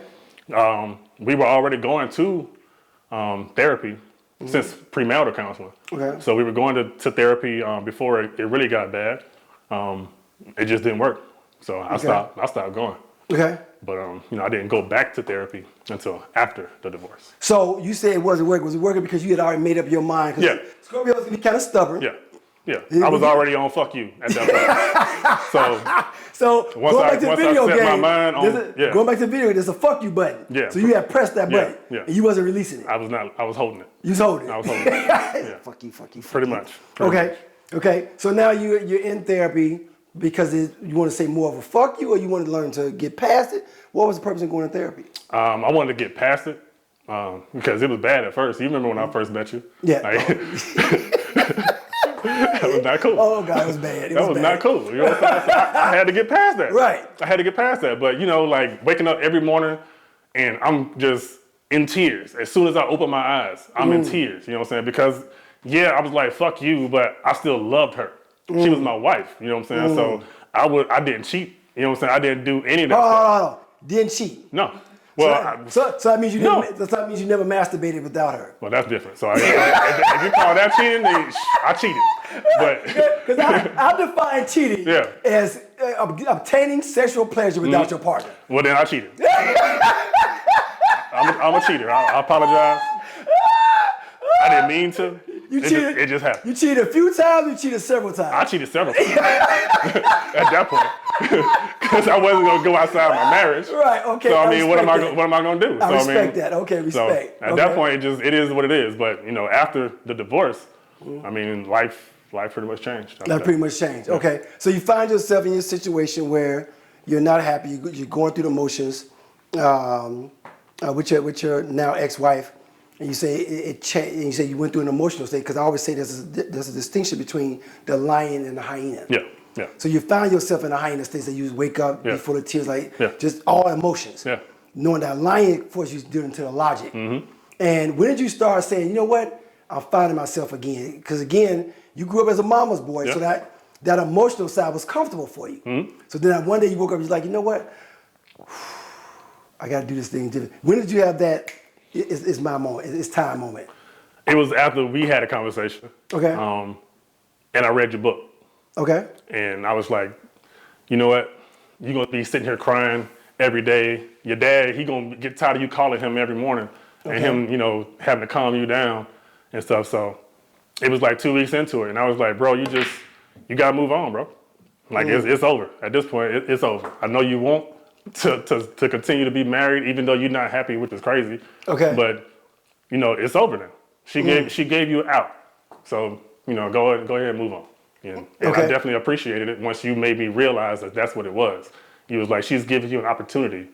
[SPEAKER 2] We were already going to therapy since premarital counseling. Okay. So we were going to therapy before it really got bad. It just didn't work. So I stopped going. Okay. But I didn't go back to therapy until after the divorce.
[SPEAKER 1] So you said it wasn't working. Was it working because you had already made up your mind?
[SPEAKER 2] Yeah.
[SPEAKER 1] Scorpios can be kind of stubborn.
[SPEAKER 2] Yeah. I was already on fuck you at that point.
[SPEAKER 1] So going back to the video game, going back to the video, there's a fuck you button.
[SPEAKER 2] Yeah.
[SPEAKER 1] So you had pressed that button,
[SPEAKER 2] and
[SPEAKER 1] you wasn't releasing it.
[SPEAKER 2] I was not. I was holding it.
[SPEAKER 1] You was holding it.
[SPEAKER 2] I was holding it. Yeah.
[SPEAKER 1] Fuck you.
[SPEAKER 2] Pretty much.
[SPEAKER 1] Okay. So now you're in therapy because you want to say more of a fuck you, or you want to learn to get past it. What was the purpose of going to therapy?
[SPEAKER 2] I wanted to get past it because it was bad at first. You remember when I first met you?
[SPEAKER 1] Yeah.
[SPEAKER 2] That was not cool.
[SPEAKER 1] Oh, God, it was bad.
[SPEAKER 2] That was not cool. You know what I'm saying? So I had to get past that.
[SPEAKER 1] Right.
[SPEAKER 2] I had to get past that. But, like waking up every morning and I'm just in tears. As soon as I open my eyes, I'm in tears. You know what I'm saying? Because, I was like, fuck you, but I still loved her. She was my wife. You know what I'm saying? So I didn't cheat. You know what I'm saying? I didn't do any of that stuff.
[SPEAKER 1] Didn't cheat?
[SPEAKER 2] No. Well,
[SPEAKER 1] so that means you
[SPEAKER 2] No.
[SPEAKER 1] didn't, so that means you never masturbated without her.
[SPEAKER 2] well, that's different. So if you call that cheating, then I cheated. But
[SPEAKER 1] Because I define cheating
[SPEAKER 2] Yeah.
[SPEAKER 1] as obtaining sexual pleasure without your partner.
[SPEAKER 2] well, then I cheated. I'm a cheater. I apologize. I didn't mean to. It just happened.
[SPEAKER 1] You cheated a few times. You cheated several times.
[SPEAKER 2] I cheated several times at that point because I wasn't gonna go outside my marriage.
[SPEAKER 1] Right. Okay.
[SPEAKER 2] So I mean, what am
[SPEAKER 1] respect
[SPEAKER 2] I gonna do?
[SPEAKER 1] I
[SPEAKER 2] So
[SPEAKER 1] respect that. Okay. Respect.
[SPEAKER 2] So at that point, it is what it is. But after the divorce, I mean, life pretty much changed.
[SPEAKER 1] That pretty much changed. Yeah. Okay. So you find yourself in your situation where you're not happy. You're going through the motions with your now ex-wife. And you say it changed. And you say you went through an emotional state, because I always say there's a distinction between the lion and the hyena.
[SPEAKER 2] Yeah, yeah.
[SPEAKER 1] So you found yourself in a hyena state. So you wake up before the tears, just all emotions.
[SPEAKER 2] Yeah.
[SPEAKER 1] Knowing that lion forces you to do into the logic. Mm-hmm. And when did you start saying, you know what, I'm finding myself again? Because again, you grew up as a mama's boy, so that emotional side was comfortable for you. Mm-hmm. So then one day you woke up, you're like, you know what, I got to do this thing different. When did you have that? It's my moment. It's time moment.
[SPEAKER 2] It was after we had a conversation.
[SPEAKER 1] Okay.
[SPEAKER 2] And I read your book.
[SPEAKER 1] Okay.
[SPEAKER 2] And I was like, you know what? You're going to be sitting here crying every day. Your dad, he going to get tired of you calling him every morning and him, having to calm you down and stuff. So it was like 2 weeks into it. And I was like, bro, you got to move on, bro. Like, it's over. At this point, it's over. I know you want to continue to be married, even though you're not happy, which is crazy. Okay. But, it's over now. She gave you an out. So, go ahead and move on. And I definitely appreciated it once you made me realize that that's what it was. You was like, she's giving you an opportunity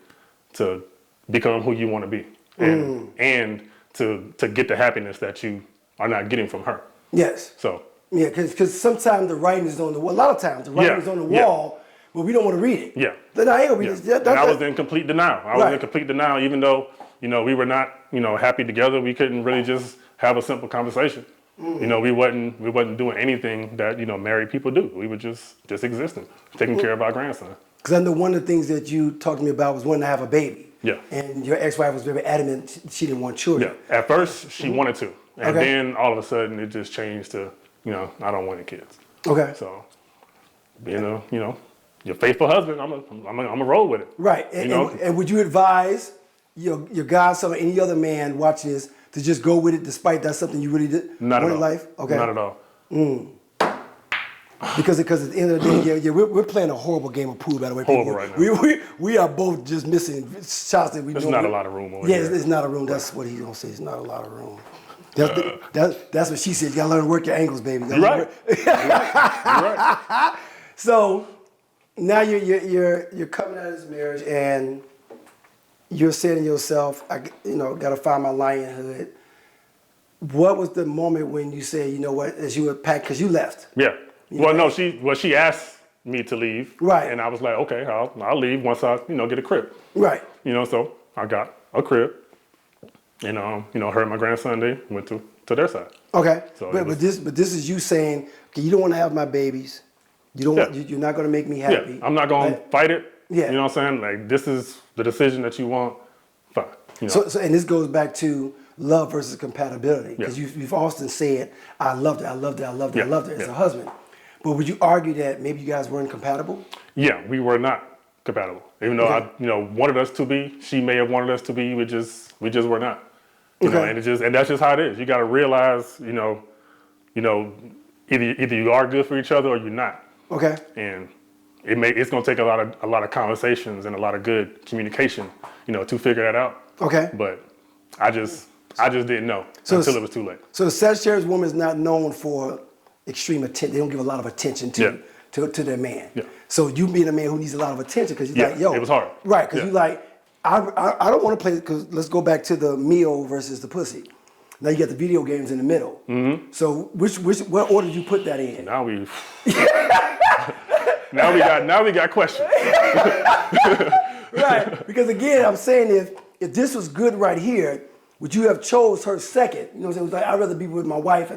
[SPEAKER 2] to become who you want to be, and to get the happiness that you are not getting from her.
[SPEAKER 1] Yes.
[SPEAKER 2] So. Yeah,
[SPEAKER 1] because sometimes the writing is on the wall. A lot of times the writing is on the wall, but we don't want to read it. Yeah. Then I ain't gonna read it.
[SPEAKER 2] And I was in complete denial. I was in complete denial, even though we were not happy together. We couldn't really just have a simple conversation. We wasn't doing anything that married people do. We were just existing, taking care of our grandson.
[SPEAKER 1] Because I know one of the things that you talked to me about was wanting to have a baby. Yeah. And your ex-wife was very adamant she didn't want children.
[SPEAKER 2] Yeah. At first she wanted to, and then all of a sudden it just changed to I don't want any kids. Okay. So being your faithful husband, I'm a roll with it. Right.
[SPEAKER 1] And would you advise your godson or any other man watching this to just go with it, despite that's something you really did
[SPEAKER 2] want
[SPEAKER 1] in life? Okay.
[SPEAKER 2] Not at all.
[SPEAKER 1] Because at the end of the day, we're playing a horrible game of pool, by the way.
[SPEAKER 2] Horrible right now.
[SPEAKER 1] We are both just missing shots that we.
[SPEAKER 2] There's not a lot of room over here.
[SPEAKER 1] Yeah, it's not a room. That's what he's gonna say. It's not a lot of room. That's what she said. You gotta learn to work your angles, baby.
[SPEAKER 2] You're right. You're right.
[SPEAKER 1] So now you're coming out of this marriage and you're saying to yourself, I gotta find my lionhood. What was the moment when you said, you know what, as you were packed, because you left?
[SPEAKER 2] Yeah. She asked me to leave. Right. And I was like, okay, I'll leave once I get a crib. Right. So I got a crib. And her and my grandson, they went to their side. Okay. So but this is you saying, okay, you don't want to have my babies. You don't. You're not going to make me happy. Yeah. I'm not going to fight it. Yeah. You know what I'm saying? Like, this is the decision that you want. Fine. So
[SPEAKER 1] and this goes back to love versus compatibility, because you've often said, I loved it as a husband. But would you argue that maybe you guys weren't compatible?
[SPEAKER 2] Yeah, we were not compatible. Even though I wanted us to be, she may have wanted us to be. We just were not. You know, and that's just how it is. You got to realize, either you are good for each other or you're not. Okay. And it's going to take a lot of conversations and a lot of good communication, to figure that out. Okay. But I just didn't know until it was too late.
[SPEAKER 1] So the Sagittarius woman is not known for extreme attention. They don't give a lot of attention to their man. Yeah. So you being a man who needs a lot of attention, because you're like, yo.
[SPEAKER 2] It was hard.
[SPEAKER 1] Right, because you're like, I don't want to play, because let's go back to the meal versus the pussy. Now you got the video games in the middle. Mm-hmm. So what order did you put that in?
[SPEAKER 2] Now we got questions.
[SPEAKER 1] Right, because again, I'm saying if this was good right here, would you have chose her second? You know what I'm saying? It was like, I'd rather be with my wife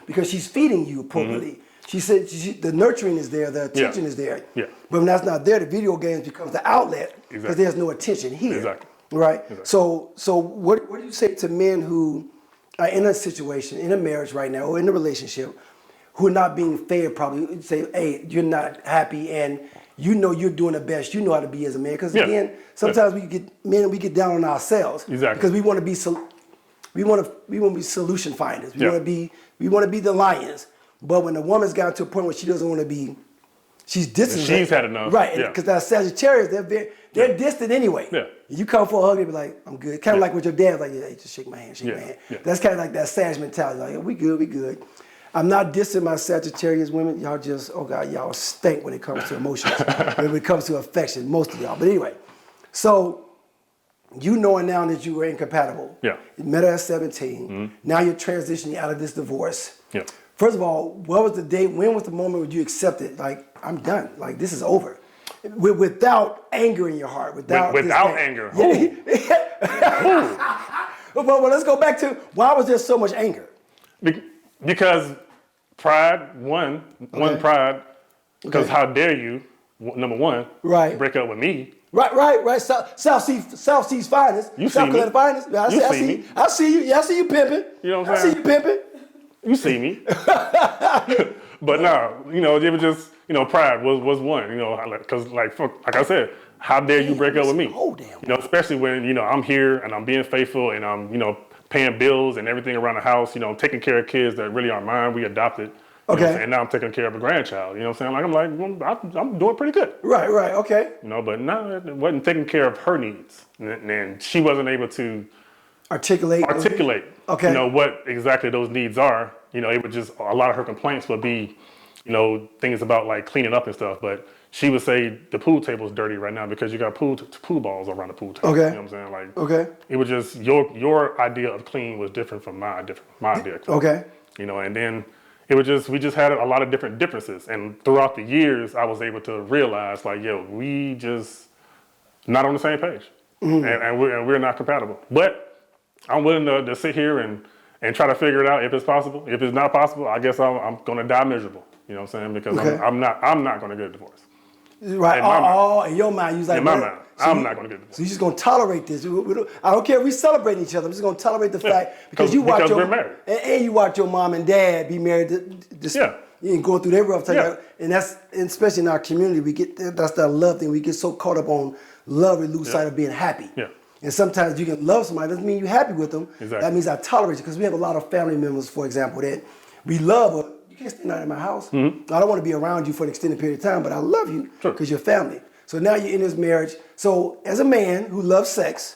[SPEAKER 1] because she's feeding you appropriately. Mm-hmm. She said the nurturing is there, the attention is there. Yeah. But when that's not there, the video games becomes the outlet because there's no attention here. Exactly. Right.
[SPEAKER 2] Exactly.
[SPEAKER 1] So what do you say to men who are in a situation, in a marriage right now, or in a relationship, who are not being fair? Probably say, hey, you're not happy, and you know you're doing the best you know how to be as a man. Because
[SPEAKER 2] Yeah.
[SPEAKER 1] again, sometimes we get down on ourselves
[SPEAKER 2] Exactly.
[SPEAKER 1] because we want to be we want to be solution finders. We
[SPEAKER 2] Yeah.
[SPEAKER 1] want to be the lions. But when the woman's got to a point where she doesn't want to be, she's distant.
[SPEAKER 2] She's had enough.
[SPEAKER 1] Right,
[SPEAKER 2] Yeah.
[SPEAKER 1] because that Sagittarius, they're distant anyway.
[SPEAKER 2] Yeah.
[SPEAKER 1] You come for a hug, they be like, I'm good. Kind of like with your dad, like, hey, just shake my hand, shake my hand.
[SPEAKER 2] Yeah.
[SPEAKER 1] That's kind of like that Sag mentality. Like, yeah, we good. I'm not dissing my Sagittarius women. Y'all just, oh God, y'all stink when it comes to emotions, when it comes to affection, most of y'all. But anyway, so you knowing now that you were incompatible.
[SPEAKER 2] Yeah.
[SPEAKER 1] You met her at 17. Now you're transitioning out of this divorce.
[SPEAKER 2] Yeah.
[SPEAKER 1] First of all, what was the date? When was the moment when you accepted, like, I'm done, like, this is over? Without anger in your heart, without
[SPEAKER 2] anger.
[SPEAKER 1] Well, let's go back to why was there so much anger?
[SPEAKER 2] Because pride, one pride. Because how dare you? Number one,
[SPEAKER 1] right?
[SPEAKER 2] Break up with me.
[SPEAKER 1] Right. South Sea's finest.
[SPEAKER 2] You
[SPEAKER 1] South
[SPEAKER 2] see
[SPEAKER 1] Carolina
[SPEAKER 2] me.
[SPEAKER 1] finest.
[SPEAKER 2] You see me.
[SPEAKER 1] I see you. Yeah, I see you pimping.
[SPEAKER 2] You know what I'm
[SPEAKER 1] I
[SPEAKER 2] saying?
[SPEAKER 1] see you pimping.
[SPEAKER 2] You see me. But no, it was just, pride was one, because like I said, how dare you break up with me?
[SPEAKER 1] Oh, damn.
[SPEAKER 2] Especially when, I'm here and I'm being faithful and I'm, paying bills and everything around the house, taking care of kids that really aren't mine. We adopted.
[SPEAKER 1] Okay.
[SPEAKER 2] And now I'm taking care of a grandchild. You know what I'm saying? I'm doing pretty good.
[SPEAKER 1] Right. Okay.
[SPEAKER 2] But no, it wasn't taking care of her needs. And she wasn't able to
[SPEAKER 1] articulate. Okay.
[SPEAKER 2] What exactly those needs are. It would just, a lot of her complaints would be, things about like cleaning up and stuff. But she would say the pool table's dirty right now because you got pool balls around the pool table.
[SPEAKER 1] Okay.
[SPEAKER 2] You know what I'm saying? Like,
[SPEAKER 1] okay.
[SPEAKER 2] It was just your idea of clean was different from my idea of clean.
[SPEAKER 1] Okay.
[SPEAKER 2] And then it was just, we just had a lot of different differences. And throughout the years, I was able to realize like, we just not on the same page. And we're not compatible. But I'm willing to sit here and try to figure it out if it's possible. If it's not possible, I guess I'm going to die miserable. You know what I'm saying? Because I'm not going to get a divorce.
[SPEAKER 1] Right. In your mind, you was like,
[SPEAKER 2] in my mind, I'm not going to get a divorce.
[SPEAKER 1] So you're just going to tolerate this. I don't care if we celebrate each other. I'm just going to tolerate the fact because
[SPEAKER 2] we're married.
[SPEAKER 1] And you watch your mom and dad be married. And going through their rough time.
[SPEAKER 2] Yeah.
[SPEAKER 1] And especially in our community, that's that love thing. We get so caught up on love, we lose sight of being happy.
[SPEAKER 2] Yeah.
[SPEAKER 1] And sometimes you can love somebody, doesn't mean you're happy with them.
[SPEAKER 2] Exactly.
[SPEAKER 1] That means I tolerate you. Because we have a lot of family members, for example, that we love, but you can't stay night in my house. I don't want to be around you for an extended period of time, but I love you because you're family. So now you're in this marriage. So as a man who loves sex,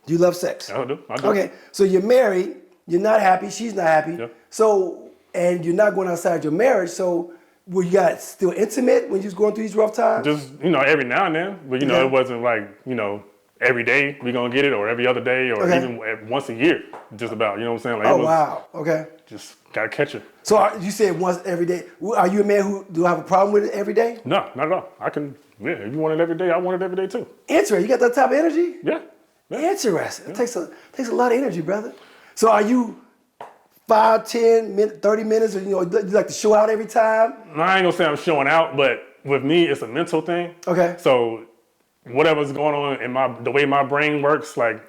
[SPEAKER 1] do you love sex?
[SPEAKER 2] I do.
[SPEAKER 1] Okay, so you're married, you're not happy, she's not happy.
[SPEAKER 2] Yeah.
[SPEAKER 1] So, and you're not going outside your marriage, so were you guys still intimate when you was going through these rough times?
[SPEAKER 2] Just, every now and then, but it wasn't like, every day we gonna get it, or every other day, or even once a year, just about. You know what I'm saying? Like,
[SPEAKER 1] wow. Okay.
[SPEAKER 2] Just gotta catch it.
[SPEAKER 1] So you said once every day. Are you a man who do have a problem with it every day?
[SPEAKER 2] No, not at all. I can. Yeah, if you want it every day, I want it every day too.
[SPEAKER 1] Interesting. You got that type of energy?
[SPEAKER 2] Yeah.
[SPEAKER 1] Interesting. It takes a lot of energy, brother. So are you 5, 10, 30 minutes, or you like to show out every time?
[SPEAKER 2] No, I ain't gonna say I'm showing out, but with me, it's a mental thing.
[SPEAKER 1] Okay.
[SPEAKER 2] So whatever's going on in the way my brain works, like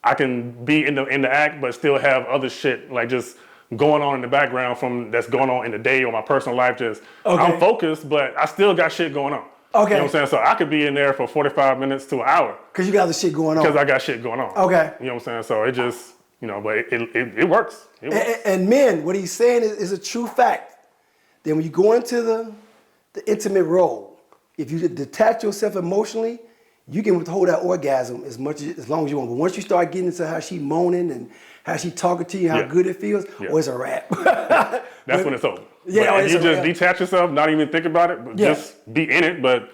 [SPEAKER 2] I can be in the act, but still have other shit like just going on in the background that's going on in the day or my personal life. I'm focused, but I still got shit going on.
[SPEAKER 1] Okay.
[SPEAKER 2] You know what I'm saying? So I could be in there for 45 minutes to an hour.
[SPEAKER 1] Because you got the shit going on.
[SPEAKER 2] Because I got shit going on.
[SPEAKER 1] Okay.
[SPEAKER 2] You know what I'm saying? So it just, but it works. It works.
[SPEAKER 1] And men, what he's saying is a true fact. Then when you go into the intimate role, if you detach yourself emotionally, you can withhold that orgasm as long as you want. But once you start getting into how she moaning and how she talking to you, how good it feels, it's a wrap.
[SPEAKER 2] That's when it's over.
[SPEAKER 1] Yeah,
[SPEAKER 2] but if you just detach yourself, not even think about it, but just be in it. But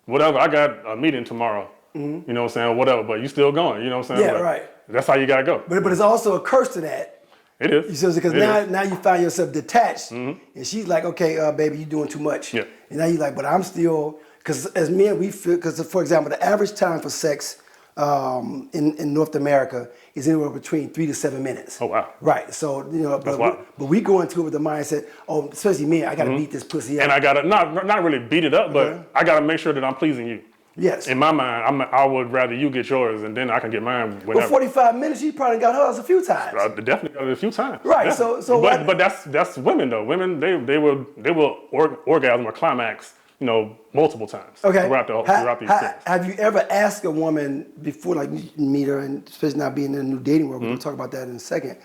[SPEAKER 2] whatever, I got a meeting tomorrow. You know what I'm saying? Whatever, but you still going. You know what I'm saying?
[SPEAKER 1] Yeah, right.
[SPEAKER 2] That's how you gotta go.
[SPEAKER 1] But it's also a curse to that.
[SPEAKER 2] It is.
[SPEAKER 1] Because now you find yourself detached, and she's like, okay, baby, you're doing too much.
[SPEAKER 2] Yeah.
[SPEAKER 1] And now you're like, but I'm still. Because as men, we feel, because for example, the average time for sex in North America is anywhere between 3 to 7 minutes.
[SPEAKER 2] Oh, wow.
[SPEAKER 1] Right. So, but we go into it with the mindset, especially men, I got to beat this pussy up.
[SPEAKER 2] And I got to, not really beat it up, but I got to make sure that I'm pleasing you.
[SPEAKER 1] Yes.
[SPEAKER 2] In my mind, I would rather you get yours, and then I can get mine whenever.
[SPEAKER 1] Well, 45 minutes, you probably got hers a few times.
[SPEAKER 2] I definitely got it a few times.
[SPEAKER 1] Right.
[SPEAKER 2] Yeah.
[SPEAKER 1] So
[SPEAKER 2] but that's women though. Women they will orgasm or climax, multiple times throughout the experience.
[SPEAKER 1] Have you ever asked a woman before, like you meet her, and especially not being in a new dating world, we're going to talk about that in a second,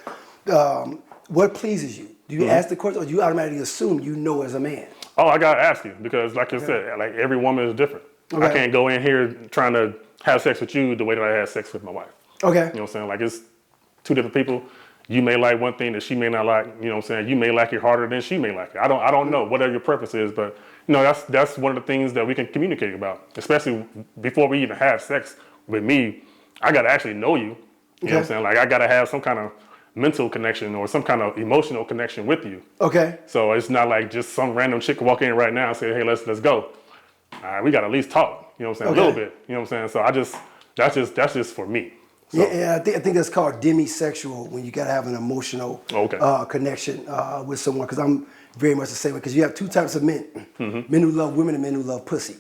[SPEAKER 1] what pleases you? Do you ask the question, or do you automatically assume you know as a man?
[SPEAKER 2] Oh, I got to ask you because like I said, like every woman is different. Okay. I can't go in here trying to have sex with you the way that I had sex with my wife. Okay. You know what I'm saying? Like it's two different people. You may like one thing that she may not like. You know what I'm saying? You may like it harder than she may like it. I don't know whatever your preference is, but that's one of the things that we can communicate about, especially before we even have sex with me. I got to actually know you. You know what I'm saying? Like I got to have some kind of mental connection or some kind of emotional connection with you. Okay. So it's not like just some random chick walk in right now and say, hey, let's go. All right, we got to at least talk, you know what I'm saying, a little bit, you know what I'm saying? So that's just for me. So.
[SPEAKER 1] Yeah, I think that's called demisexual when you got to have an emotional connection with someone, because I'm very much the same way, because you have two types of men, men who love women and men who love pussy.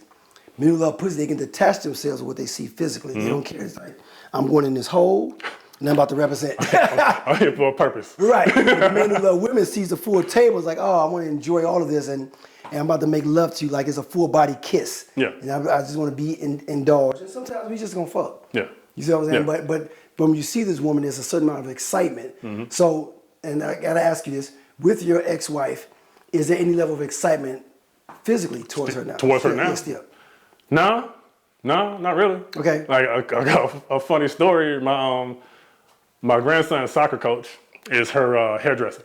[SPEAKER 1] Men who love pussy, they can detach themselves with what they see physically. They don't care. It's like, I'm going in this hole, and I'm about to represent.
[SPEAKER 2] I'm here for a purpose.
[SPEAKER 1] Right. The man who love women sees the full table, it's like, oh, I want to enjoy all of this, and I'm about to make love to you like it's a full body kiss. Yeah. And I just want to be indulged. And sometimes we just gonna fuck. Yeah. You see what I'm saying? Yeah. But when you see this woman, there's a certain amount of excitement. So, and I gotta ask you this: with your ex-wife, is there any level of excitement physically towards her now?
[SPEAKER 2] Towards her now? Yes, still. No, not really. Okay. Like I got a funny story. My grandson's soccer coach is her hairdresser.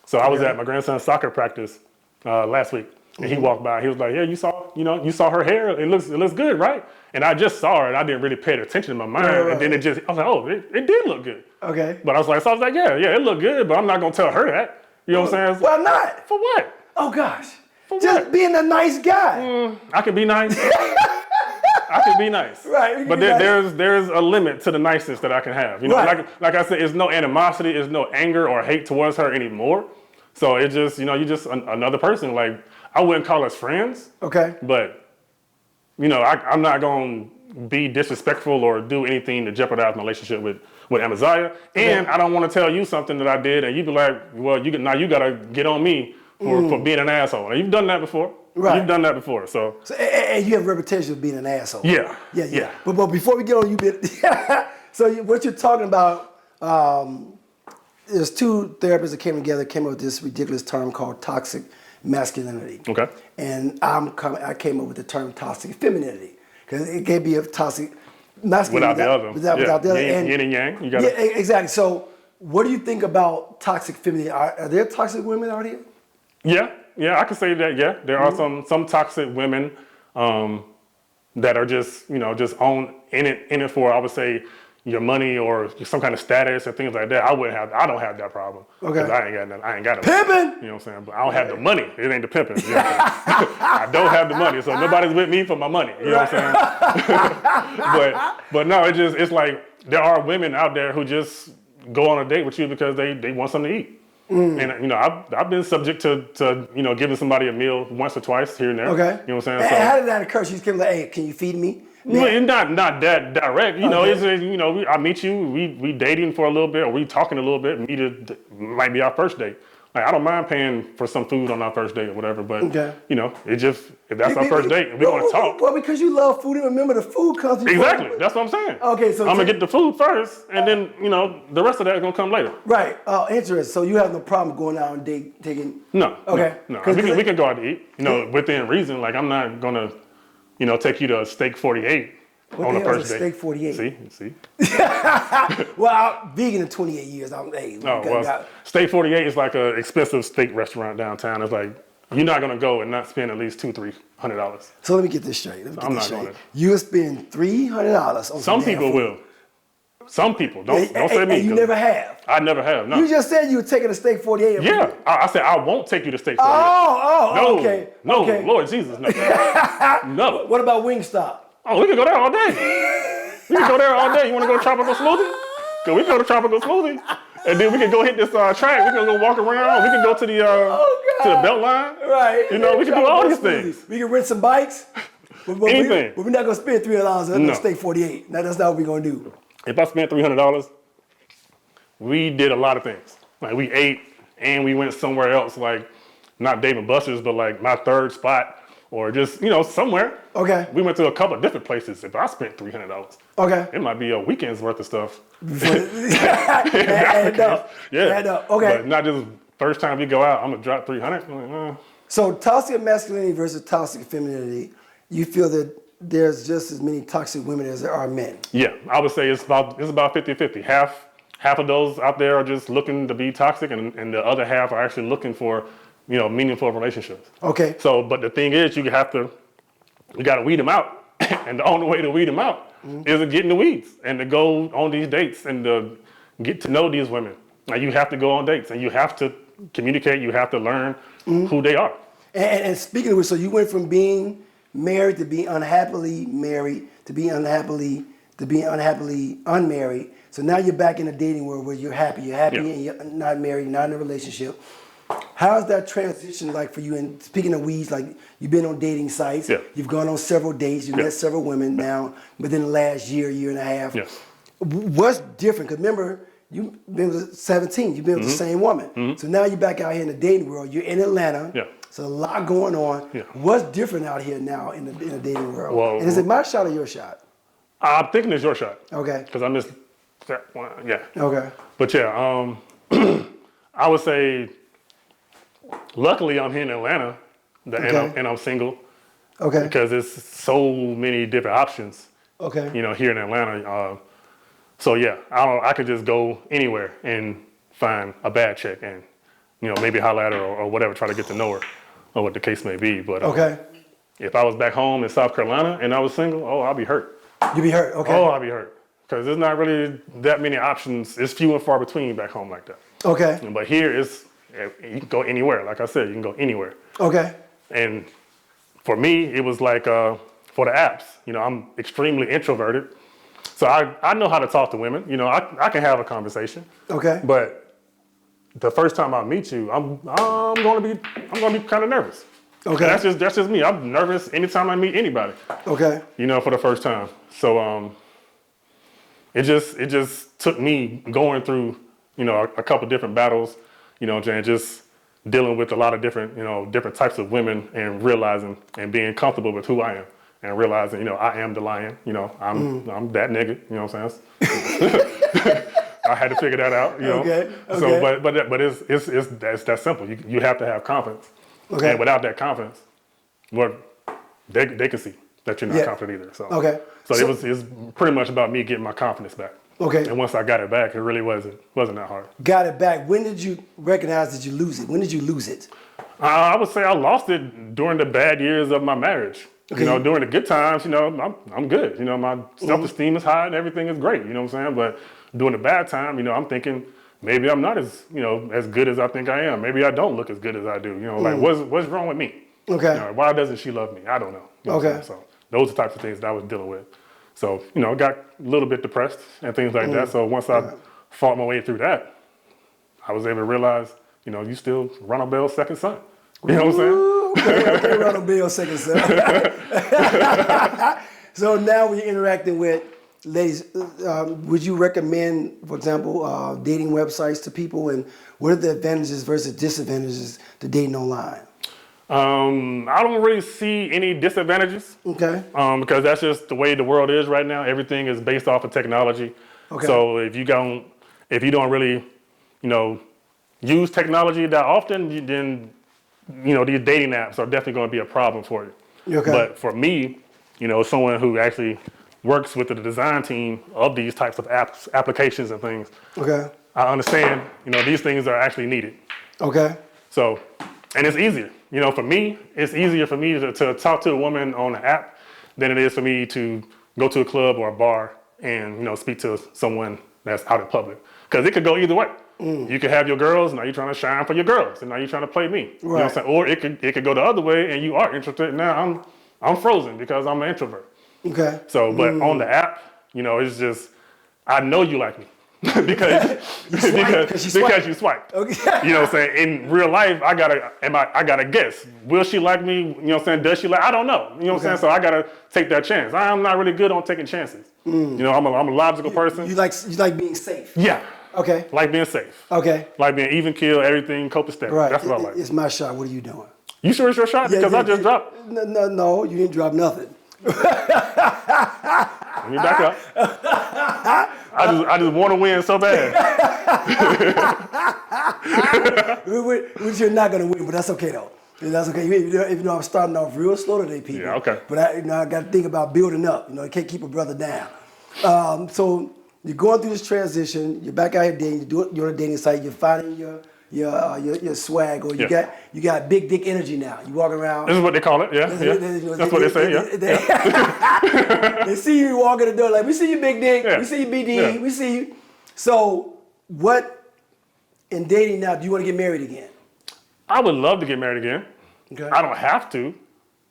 [SPEAKER 2] So I was at my grandson's soccer practice last week. And he walked by. He was like, "Yeah, you saw her hair. It looks good, right?" And I just saw it. I didn't really pay attention in my mind. Right. And then I was like, "Oh, it did look good." Okay. But I was like, yeah, it looked good. But I'm not gonna tell her that. You know what I'm saying?
[SPEAKER 1] Why not?
[SPEAKER 2] For what?
[SPEAKER 1] Oh gosh. For just what? Being a nice guy.
[SPEAKER 2] I can be nice. I can be nice. Right. But there's a limit to the niceness that I can have. Like I said, it's no animosity, it's no anger or hate towards her anymore. So it's just, you're just another person. Like, I wouldn't call us friends. Okay. But, I'm not going to be disrespectful or do anything to jeopardize my relationship with Amaziah. And I don't want to tell you something that I did and you be like, well, you got to get on me for being an asshole. And you've done that before. Right. You've done that before. So
[SPEAKER 1] and you have a reputation of being an asshole.
[SPEAKER 2] Yeah.
[SPEAKER 1] Yeah. But before we get on, so what you're talking about, there's two therapists that came together, came up with this ridiculous term called toxic masculinity. Okay. And I came up with the term toxic femininity, because it can't be a toxic masculinity without the other. Yin and yang. You got exactly. So what do you think about toxic femininity? Are there toxic women out here? Yeah, I can say that. Yeah, there are some toxic women that are just just in it for, I would say, your money or some kind of status and things like that. I don't have that problem. Okay. I ain't got it. Pimping!
[SPEAKER 2] You know what I'm saying? But I don't have the money. It ain't the pimping. You know what I'm saying? I don't have the money, so nobody's with me for my money. You know what I'm saying? but no, it's like there are women out there who just go on a date with you because they want something to eat. And I've been subject to giving somebody a meal once or twice here and there. Okay. You know what I'm saying?
[SPEAKER 1] So, how did that occur? She's came like, "Hey, can you feed me?"
[SPEAKER 2] It's not that direct. It's I meet you, we dating for a little bit, or we talking a little bit. Might be our first date. Like, I don't mind paying for some food on our first date or whatever, but it just, if that's our first date and we want to talk.
[SPEAKER 1] Well, because you love food, and remember the food comes before.
[SPEAKER 2] That's what I'm saying. Okay, so I'm gonna get the food first, and then the rest of that is gonna come later.
[SPEAKER 1] Right. Interesting. So you have no problem going out and taking?
[SPEAKER 2] No. Okay. No. We can go out to eat. Within reason. Like, I'm not gonna take you to Steak 48 on the first date.
[SPEAKER 1] Steak 48.
[SPEAKER 2] See.
[SPEAKER 1] Well, I'm vegan in 28 years.
[SPEAKER 2] Steak 48 is like an expensive steak restaurant downtown. It's like, you're not gonna go and not spend at least $200-300.
[SPEAKER 1] So let me get this straight.
[SPEAKER 2] I'm not going to.
[SPEAKER 1] You spend $300 on
[SPEAKER 2] some people will. Some people don't say me.
[SPEAKER 1] And you never have.
[SPEAKER 2] I never have. No.
[SPEAKER 1] You just said you were taking a Steak 48.
[SPEAKER 2] Yeah, I said I won't take you to Steak 48.
[SPEAKER 1] No, okay.
[SPEAKER 2] No, Lord Jesus, no. No.
[SPEAKER 1] What about Wingstop?
[SPEAKER 2] Oh, we can go there all day. We can go there all day. You want to go to Tropical Smoothie? Cause we can go to Tropical Smoothie, and then we can go hit this track. We can go walk around. We can go to the belt line. Right. We can do all these things.
[SPEAKER 1] We can rent some bikes.
[SPEAKER 2] anything.
[SPEAKER 1] But we're not gonna spend $300 on
[SPEAKER 2] No.
[SPEAKER 1] a steak 48. Now that's not what we're gonna do.
[SPEAKER 2] If I spent $300, we did a lot of things. Like we ate and we went somewhere else, like not Dave and Buster's, but like my third spot, or just somewhere.
[SPEAKER 1] Okay.
[SPEAKER 2] We went to a couple of different places. If I spent $300,
[SPEAKER 1] Okay.
[SPEAKER 2] it might be a weekend's worth of stuff.
[SPEAKER 1] Add up.
[SPEAKER 2] Yeah.
[SPEAKER 1] Add up. Okay.
[SPEAKER 2] But not just first time we go out, I'm gonna drop 300. Like,
[SPEAKER 1] So toxic masculinity versus toxic femininity, you feel that there's just as many toxic women as there are men?
[SPEAKER 2] Yeah, I would say it's about 50-50. Half of those out there are just looking to be toxic, and the other half are actually looking for meaningful relationships.
[SPEAKER 1] Okay.
[SPEAKER 2] So, but the thing is, you got to weed them out, and the only way to weed them out is to get in the weeds and to go on these dates and to get to know these women. Like you have to go on dates and you have to communicate. You have to learn who they are.
[SPEAKER 1] And speaking of which, so you went from being married to being unhappily married to being unhappily unmarried. So now you're back in the dating world where you're happy. You're happy and you're not married, not in a relationship. How's that transition like for you? And speaking of weeds, like you've been on dating sites, you've gone on several dates, you've met several women now within the last year and a half.
[SPEAKER 2] Yes.
[SPEAKER 1] What's different? Because remember, you've been with 17, you've been with the same woman. So now you're back out here in the dating world. You're in Atlanta.
[SPEAKER 2] Yeah.
[SPEAKER 1] So a lot going on.
[SPEAKER 2] Yeah.
[SPEAKER 1] What's different out here now in the dating world?
[SPEAKER 2] Well,
[SPEAKER 1] and is it my shot or your shot?
[SPEAKER 2] I'm thinking it's your shot.
[SPEAKER 1] Okay.
[SPEAKER 2] Because I missed that one. Yeah.
[SPEAKER 1] Okay.
[SPEAKER 2] But yeah, I would say, luckily I'm here in Atlanta, and I'm single.
[SPEAKER 1] Okay.
[SPEAKER 2] Because there's so many different options.
[SPEAKER 1] Okay.
[SPEAKER 2] Here in Atlanta. So yeah, I could just go anywhere and find a bad chick and maybe holler at her or whatever, try to get to know her, or what the case may be. But if I was back home in South Carolina and I was single, I'd be hurt.
[SPEAKER 1] You'd be hurt. Okay.
[SPEAKER 2] I'd be hurt. Because there's not really that many options. It's few and far between back home like that.
[SPEAKER 1] Okay.
[SPEAKER 2] But here, you can go anywhere. Like I said, you can go anywhere.
[SPEAKER 1] Okay.
[SPEAKER 2] And for me, it was like for the apps. I'm extremely introverted. So I know how to talk to women. I can have a conversation.
[SPEAKER 1] Okay.
[SPEAKER 2] But the first time I meet you, I'm gonna be kind of nervous.
[SPEAKER 1] Okay.
[SPEAKER 2] And that's just me. I'm nervous anytime I meet anybody.
[SPEAKER 1] Okay.
[SPEAKER 2] For the first time. So it just took me going through a couple different battles. And just dealing with a lot of different different types of women and realizing and being comfortable with who I am. And realizing, I am the lion. I'm that nigga. You know what I'm saying? I had to figure that out.
[SPEAKER 1] Okay.
[SPEAKER 2] So, but it's that simple. You have to have confidence.
[SPEAKER 1] Okay.
[SPEAKER 2] And without that confidence, they can see that you're not confident either. So So it was pretty much about me getting my confidence back.
[SPEAKER 1] Okay.
[SPEAKER 2] And once I got it back, it really wasn't that hard.
[SPEAKER 1] Got it back. When did you recognize that you lose it? When did you lose it?
[SPEAKER 2] I would say I lost it during the bad years of my marriage.
[SPEAKER 1] Okay.
[SPEAKER 2] During the good times, I'm good. My self-esteem is high and everything is great. You know what I'm saying? But during the bad time, I'm thinking maybe I'm not as as good as I think I am. Maybe I don't look as good as I do. Like what's wrong with me?
[SPEAKER 1] Okay.
[SPEAKER 2] Why doesn't she love me? I don't know. You know what I'm saying? So those are the types of things that I was dealing with. So I got a little bit depressed and things like that. So once I fought my way through that, I was able to realize, you still Ronald Bell's second son. You know what I'm saying?
[SPEAKER 1] Okay, Ronald Bell's second son. So now when you're interacting with ladies, would you recommend, for example, dating websites to people? And what are the advantages versus disadvantages to dating online?
[SPEAKER 2] I don't really see any disadvantages.
[SPEAKER 1] Okay.
[SPEAKER 2] Because that's just the way the world is right now. Everything is based off of technology. Okay. So if you don't really, use technology that often, then these dating apps are definitely going to be a problem for you.
[SPEAKER 1] Okay.
[SPEAKER 2] But for me, someone who actually works with the design team of these types of applications and things.
[SPEAKER 1] Okay.
[SPEAKER 2] I understand, these things are actually needed.
[SPEAKER 1] Okay.
[SPEAKER 2] So, and it's easier. For me, it's easier for me to talk to a woman on an app than it is for me to go to a club or a bar and, speak to someone that's out in public. Because it could go either way. You could have your girls, now you're trying to shine for your girls, and now you're trying to play me. You know what I'm saying? Or it could go the other way, and you are interested. Now I'm frozen because I'm an introvert.
[SPEAKER 1] Okay.
[SPEAKER 2] So, but on the app, it's just, I know you like me. because you swiped.
[SPEAKER 1] Okay.
[SPEAKER 2] You know what I'm saying? In real life, I gotta guess. Will she like me? You know what I'm saying? Does she like? I don't know. You know what I'm saying? So I gotta take that chance. I'm not really good on taking chances. You know, I'm a logical person.
[SPEAKER 1] You like being safe.
[SPEAKER 2] Yeah.
[SPEAKER 1] Okay.
[SPEAKER 2] Like being safe.
[SPEAKER 1] Okay.
[SPEAKER 2] Like being even kill, everything, copacetic.
[SPEAKER 1] Right.
[SPEAKER 2] That's what I like.
[SPEAKER 1] It's my shot. What are you doing?
[SPEAKER 2] You sure it's your shot? Because I just dropped.
[SPEAKER 1] No, you didn't drop nothing.
[SPEAKER 2] Let me back up. I just want to win so bad.
[SPEAKER 1] Which you're not gonna win, but that's okay though. That's okay. Even though I'm starting off real slow today, people.
[SPEAKER 2] Yeah, okay.
[SPEAKER 1] But I got to think about building up. You know, you can't keep a brother down. So you're going through this transition. You're back out here dating. You're on a dating site. You're finding your swag, or you got big dick energy now. You walk around.
[SPEAKER 2] This is what they call it. Yeah. That's what they say. Yeah.
[SPEAKER 1] They see you walking the door like, we see you, big dick.
[SPEAKER 2] Yeah.
[SPEAKER 1] We see you, BD.
[SPEAKER 2] Yeah.
[SPEAKER 1] We see you. So what in dating now? Do you want to get married again?
[SPEAKER 2] I would love to get married again.
[SPEAKER 1] Okay.
[SPEAKER 2] I don't have to,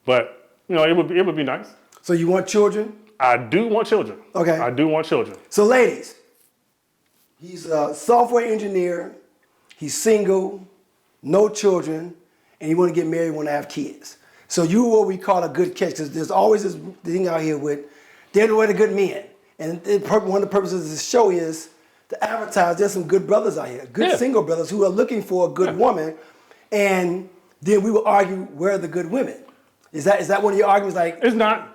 [SPEAKER 2] but you know, it would be nice.
[SPEAKER 1] So you want children?
[SPEAKER 2] I do want children.
[SPEAKER 1] Okay.
[SPEAKER 2] I do want children.
[SPEAKER 1] So ladies, he's a software engineer. He's single, no children, and he want to get married, want to have kids. So you what we call a good catch, because there's always this thing out here with they're the good men. And one of the purposes of this show is to advertise there's some good brothers out here, good single brothers who are looking for a good woman, and then we will argue where are the good women. Is that one of your arguments? Like
[SPEAKER 2] It's not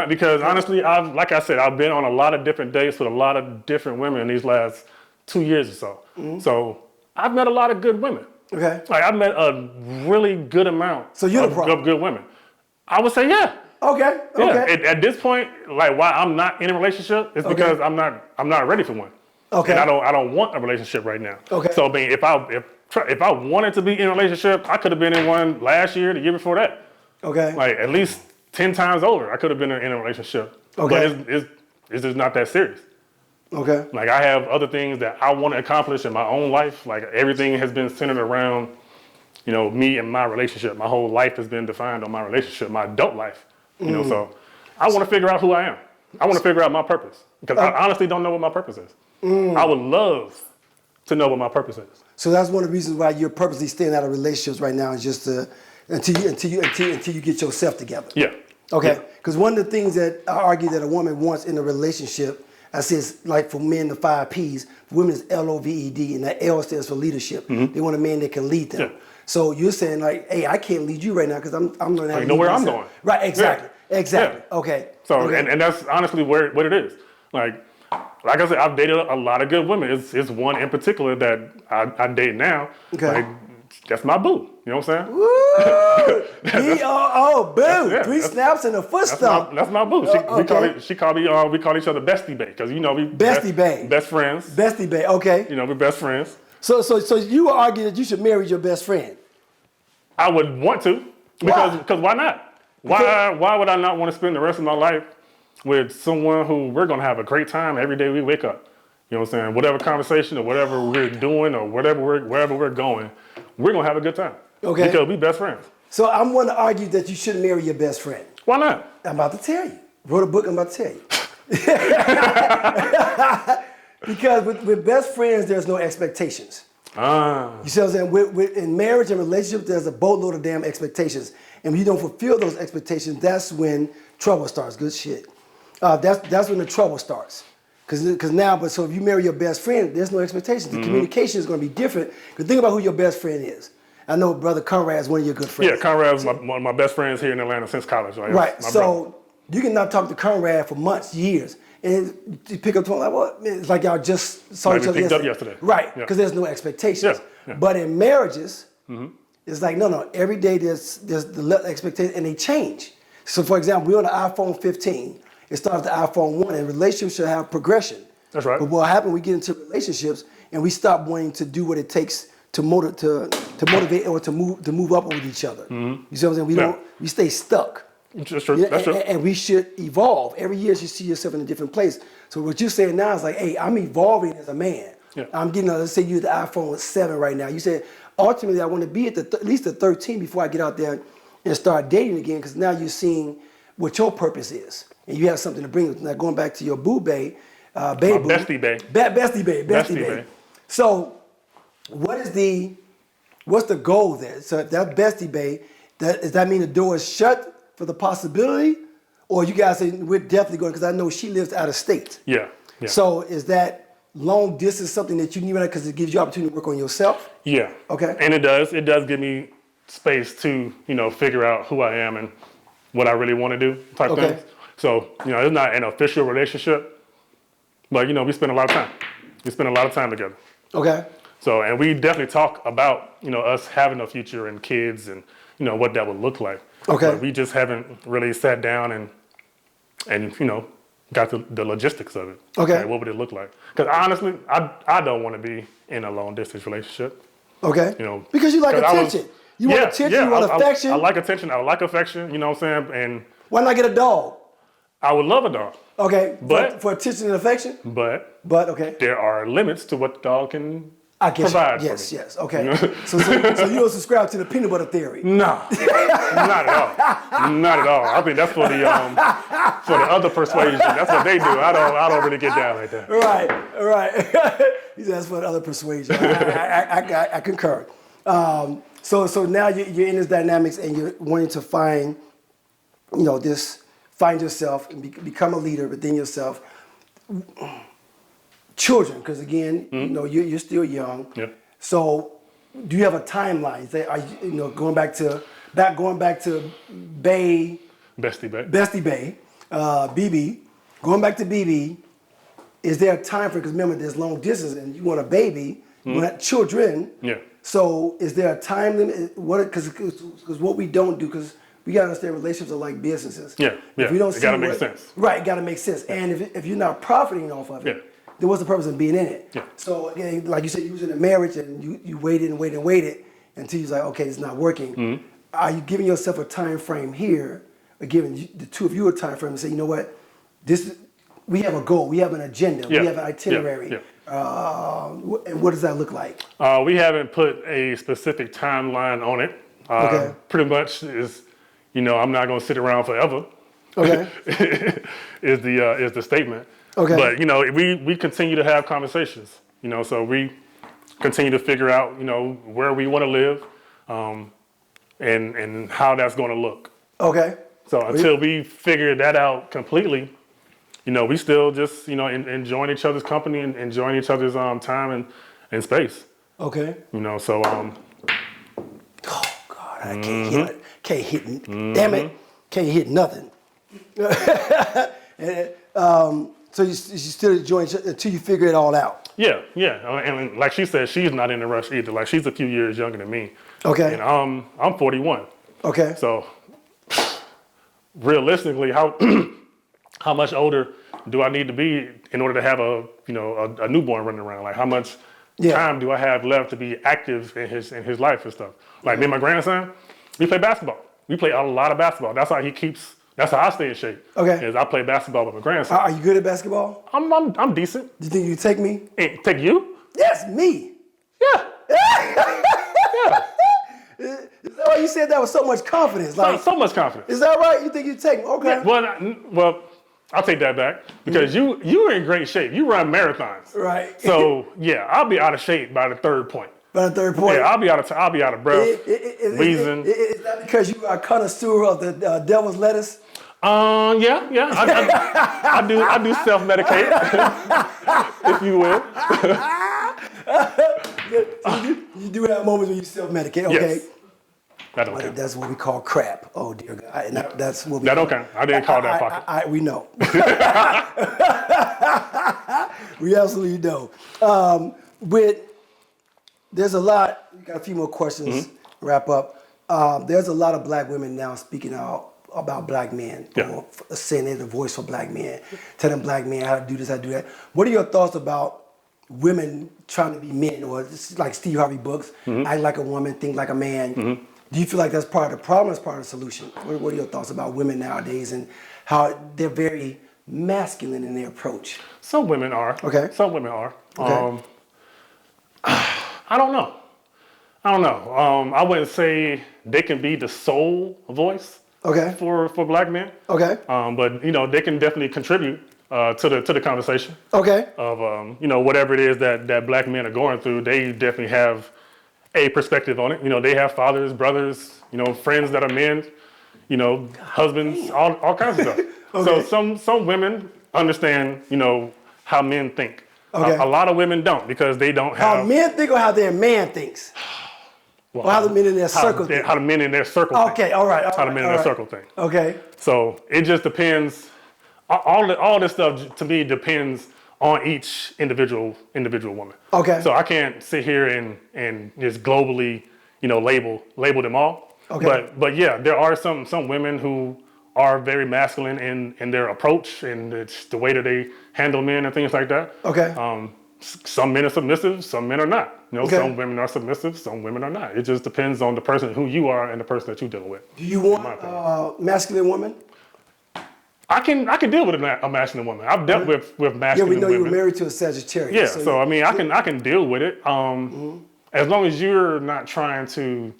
[SPEAKER 2] because honestly, like I said, I've been on a lot of different dates with a lot of different women in these last 2 years or so. Mm-hmm. So I've met a lot of good women.
[SPEAKER 1] Okay.
[SPEAKER 2] Like I've met a really good amount of good women. I would say yeah.
[SPEAKER 1] Okay.
[SPEAKER 2] Yeah. At this point, like why I'm not in a relationship is because I'm not ready for one.
[SPEAKER 1] Okay.
[SPEAKER 2] And I don't want a relationship right now.
[SPEAKER 1] Okay.
[SPEAKER 2] So I mean, if I wanted to be in a relationship, I could have been in one last year, the year before that.
[SPEAKER 1] Okay.
[SPEAKER 2] Like at least 10 times over, I could have been in a relationship.
[SPEAKER 1] Okay.
[SPEAKER 2] But it's just not that serious.
[SPEAKER 1] Okay.
[SPEAKER 2] Like I have other things that I want to accomplish in my own life. Like everything has been centered around, you know, me and my relationship. My whole life has been defined on my relationship, my adult life. You know, so I want to figure out who I am. I want to figure out my purpose because I honestly don't know what my purpose is. I would love to know what my purpose is.
[SPEAKER 1] So that's one of the reasons why you're purposely staying out of relationships right now, is just until you get yourself together.
[SPEAKER 2] Yeah.
[SPEAKER 1] Okay. Because one of the things that I argue that a woman wants in a relationship, I say it's like for men the 5 P's. For women it's LOVED, and that L stands for leadership.
[SPEAKER 2] Mm-hmm.
[SPEAKER 1] They want a man that can lead them.
[SPEAKER 2] Yeah.
[SPEAKER 1] So you're saying like, hey, I can't lead you right now because I'm learning how to
[SPEAKER 2] know
[SPEAKER 1] lead
[SPEAKER 2] where I'm
[SPEAKER 1] myself.
[SPEAKER 2] going.
[SPEAKER 1] Right. Exactly.
[SPEAKER 2] Yeah.
[SPEAKER 1] Exactly.
[SPEAKER 2] Yeah.
[SPEAKER 1] Okay.
[SPEAKER 2] So
[SPEAKER 1] okay.
[SPEAKER 2] And that's honestly what it is. Like I said, I've dated a lot of good women. It's one in particular that I date now.
[SPEAKER 1] Okay.
[SPEAKER 2] Like, that's my boo. You know what I'm saying?
[SPEAKER 1] Woo! B-O-O, boo!
[SPEAKER 2] Yeah,
[SPEAKER 1] 3 snaps and a foot stomp.
[SPEAKER 2] That's my boo. We call each other Bestie Bae because you know we
[SPEAKER 1] Bestie Bae.
[SPEAKER 2] Best friends.
[SPEAKER 1] Bestie Bae. Okay.
[SPEAKER 2] You know we're best friends.
[SPEAKER 1] So you would argue that you should marry your best friend?
[SPEAKER 2] I would want to because why not? Why would I not want to spend the rest of my life with someone who we're gonna have a great time every day we wake up? You know what I'm saying? Whatever conversation or whatever we're doing or wherever we're going, we're gonna have a good time.
[SPEAKER 1] Okay.
[SPEAKER 2] Because we best friends.
[SPEAKER 1] So I'm going to argue that you shouldn't marry your best friend.
[SPEAKER 2] Why not?
[SPEAKER 1] I'm about to tell you. Wrote a book, I'm about to tell you. Because with best friends, there's no expectations. You see what I'm saying? In marriage and relationship, there's a boatload of damn expectations. And when you don't fulfill those expectations, that's when trouble starts. Good shit. That's when the trouble starts. So if you marry your best friend, there's no expectations. The communication is going to be different. Because think about who your best friend is. I know Brother Conrad is one of your good friends.
[SPEAKER 2] Yeah, Conrad was one of my best friends here in Atlanta since college.
[SPEAKER 1] Right. So you can not talk to Conrad for months, years, and you pick up the phone like, well, it's like y'all just saw each other yesterday. Right. Because there's no expectations.
[SPEAKER 2] Yeah.
[SPEAKER 1] But in marriages, it's like no. Every day there's the expectation, and they change. So for example, we're on the iPhone 15. It starts with the iPhone 1, and relationships should have progression.
[SPEAKER 2] That's right.
[SPEAKER 1] But what happens? We get into relationships, and we stop wanting to do what it takes to motivate or to move up with each other. You see what I'm saying? We stay stuck.
[SPEAKER 2] That's true. That's true.
[SPEAKER 1] And we should evolve. Every year you should see yourself in a different place. So what you're saying now is like, hey, I'm evolving as a man.
[SPEAKER 2] Yeah.
[SPEAKER 1] I'm getting, let's say you're the iPhone 7 right now. You said, ultimately I want to be at least the 13 before I get out there and start dating again, because now you're seeing what your purpose is. And you have something to bring. Now going back to your boo bae, babe.
[SPEAKER 2] Bestie bae.
[SPEAKER 1] Bestie bae.
[SPEAKER 2] Bestie
[SPEAKER 1] Bestie bae.
[SPEAKER 2] bae.
[SPEAKER 1] So, what's the goal there? So if that bestie bae, does that mean the door is shut for the possibility, or you guys say we're definitely going? Because I know she lives out of state.
[SPEAKER 2] Yeah. Yeah.
[SPEAKER 1] So is that long distance something that you need because it gives you opportunity to work on yourself?
[SPEAKER 2] Yeah.
[SPEAKER 1] Okay.
[SPEAKER 2] And it does give me space to, figure out who I am and what I really want to do type
[SPEAKER 1] Okay.
[SPEAKER 2] things. So, it's not an official relationship, but, we spend a lot of time. We spend a lot of time together.
[SPEAKER 1] Okay.
[SPEAKER 2] So, and we definitely talk about, us having a future and kids and, what that would look like.
[SPEAKER 1] Okay.
[SPEAKER 2] But we just haven't really sat down and got the logistics of it.
[SPEAKER 1] Okay.
[SPEAKER 2] Like, what would it look like? Because honestly, I don't want to be in a long distance relationship.
[SPEAKER 1] Okay. Because you like attention. You want attention, you want affection.
[SPEAKER 2] I like attention, I like affection, you know what I'm saying? And
[SPEAKER 1] why not get a dog?
[SPEAKER 2] I would love a dog.
[SPEAKER 1] Okay.
[SPEAKER 2] But
[SPEAKER 1] for attention and affection?
[SPEAKER 2] But
[SPEAKER 1] okay.
[SPEAKER 2] There are limits to what the dog can
[SPEAKER 1] I guess
[SPEAKER 2] provide
[SPEAKER 1] yes,
[SPEAKER 2] for me.
[SPEAKER 1] yes. Okay. So you don't subscribe to the peanut butter theory?
[SPEAKER 2] No, not at all. Not at all. I think that's for the other persuasion. That's what they do. I don't really get down like that.
[SPEAKER 1] Right. He said that's for the other persuasion. I concur. So now you're in this dynamics and you're wanting to find, find yourself and become a leader within yourself. Children, because again, you're still young.
[SPEAKER 2] Yeah.
[SPEAKER 1] So, do you have a timeline? Are you, going back to Bestie Bae, BB, going back to BB. Is there a time for? Because remember, there's long distance, and you want a baby, you want children.
[SPEAKER 2] Yeah.
[SPEAKER 1] So, is there a time limit? Because what we don't do, because we gotta understand relationships are like businesses.
[SPEAKER 2] Yeah.
[SPEAKER 1] If we don't
[SPEAKER 2] it gotta make sense.
[SPEAKER 1] Right, it gotta make sense. And if you're not profiting off of it. Then what's the purpose of being in it?
[SPEAKER 2] Yeah.
[SPEAKER 1] So again, like you said, you was in a marriage and you waited and waited and waited until you're like, okay, it's not working.
[SPEAKER 2] Mm-hmm.
[SPEAKER 1] Are you giving yourself a time frame here, or giving the two of you a time frame and say, you know what, we have a goal, we have an agenda, we have an itinerary. And what does that look like?
[SPEAKER 2] We haven't put a specific timeline on it.
[SPEAKER 1] Okay.
[SPEAKER 2] Pretty much is, I'm not gonna sit around forever.
[SPEAKER 1] Okay.
[SPEAKER 2] is the statement.
[SPEAKER 1] Okay.
[SPEAKER 2] But we continue to have conversations. So we continue to figure out where we want to live, and how that's going to look.
[SPEAKER 1] Okay.
[SPEAKER 2] So until we figure that out completely, we still just enjoying each other's company and enjoying each other's time and space.
[SPEAKER 1] Okay.
[SPEAKER 2] So
[SPEAKER 1] oh God, I can't hit. Damn it, can't hit nothing. So you still enjoying until you figure it all out.
[SPEAKER 2] Yeah. And like she said, she's not in a rush either. Like she's a few years younger than me.
[SPEAKER 1] Okay.
[SPEAKER 2] And I'm 41.
[SPEAKER 1] Okay.
[SPEAKER 2] So realistically, how much older do I need to be in order to have a newborn running around? Like how much time do I have left to be active in his life and stuff? Like me and my grandson, we play basketball. We play a lot of basketball. That's how I stay in shape. Okay. Is I play basketball with my grandson.
[SPEAKER 1] Are you good at basketball?
[SPEAKER 2] I'm decent.
[SPEAKER 1] Do you think you take me?
[SPEAKER 2] Hey, take you?
[SPEAKER 1] Yes, me.
[SPEAKER 2] Yeah. Yeah.
[SPEAKER 1] Oh, you said that with so much confidence. Like
[SPEAKER 2] so much confidence.
[SPEAKER 1] Is that right? You think you take me? Okay.
[SPEAKER 2] Yeah, well, I'll take that back because you're in great shape. You run marathons.
[SPEAKER 1] Right.
[SPEAKER 2] So yeah, I'll be out of shape by the third point.
[SPEAKER 1] By the third point.
[SPEAKER 2] Yeah, I'll be out of breath. Wheezing.
[SPEAKER 1] Is that because you are a connoisseur of the devil's lettuce?
[SPEAKER 2] Yeah. I do self-medicate, if you will.
[SPEAKER 1] So you do have moments when you self-medicate. Okay.
[SPEAKER 2] Yes. That don't count.
[SPEAKER 1] That's what we call crap. Oh dear God. That's what we.
[SPEAKER 2] That don't count. I didn't call that pocket.
[SPEAKER 1] We know. We absolutely know. There's a lot. We got a few more questions. Wrap up. There's a lot of black women now speaking out about black men, saying they're the voice for black men, telling black men how to do this, how to do that. What are your thoughts about women trying to be men, or like Steve Harvey books, act like a woman, think like a man? Do you feel like that's part of the problem or part of the solution? What are your thoughts about women nowadays and how they're very masculine in their approach?
[SPEAKER 2] Some women are.
[SPEAKER 1] Okay.
[SPEAKER 2] Some women are.
[SPEAKER 1] Okay.
[SPEAKER 2] I don't know. I wouldn't say they can be the sole voice for black men.
[SPEAKER 1] Okay.
[SPEAKER 2] But they can definitely contribute to the conversation.
[SPEAKER 1] Okay.
[SPEAKER 2] Of you know, whatever it is that black men are going through, they definitely have a perspective on it. You know, they have fathers, brothers, you know, friends that are men, you know, husbands, all kinds of stuff.
[SPEAKER 1] Okay.
[SPEAKER 2] So some women understand, you know, how men think.
[SPEAKER 1] Okay.
[SPEAKER 2] A lot of women don't, because they don't have
[SPEAKER 1] How men think or how their man thinks?
[SPEAKER 2] well,
[SPEAKER 1] or how the men in their circle think?
[SPEAKER 2] how the men in their circle think.
[SPEAKER 1] Okay, all right.
[SPEAKER 2] How the men in their circle think.
[SPEAKER 1] Okay.
[SPEAKER 2] So it just depends. All this stuff to me depends on each individual woman.
[SPEAKER 1] Okay.
[SPEAKER 2] So I can't sit here and just globally, you know, label them all.
[SPEAKER 1] Okay.
[SPEAKER 2] But yeah, there are some women who are very masculine in their approach, and it's the way that they handle men and things like that.
[SPEAKER 1] Okay.
[SPEAKER 2] Some men are submissive, some men are not. You know,
[SPEAKER 1] Okay.
[SPEAKER 2] some women are submissive, some women are not. It just depends on the person who you are and the person that you're dealing with.
[SPEAKER 1] Do you want masculine women?
[SPEAKER 2] I can deal with a masculine woman. I've dealt with masculine
[SPEAKER 1] Yeah, we know
[SPEAKER 2] women.
[SPEAKER 1] you were married to a Sagittarius.
[SPEAKER 2] Yeah, so I mean, I can deal with it. As long as you're not trying to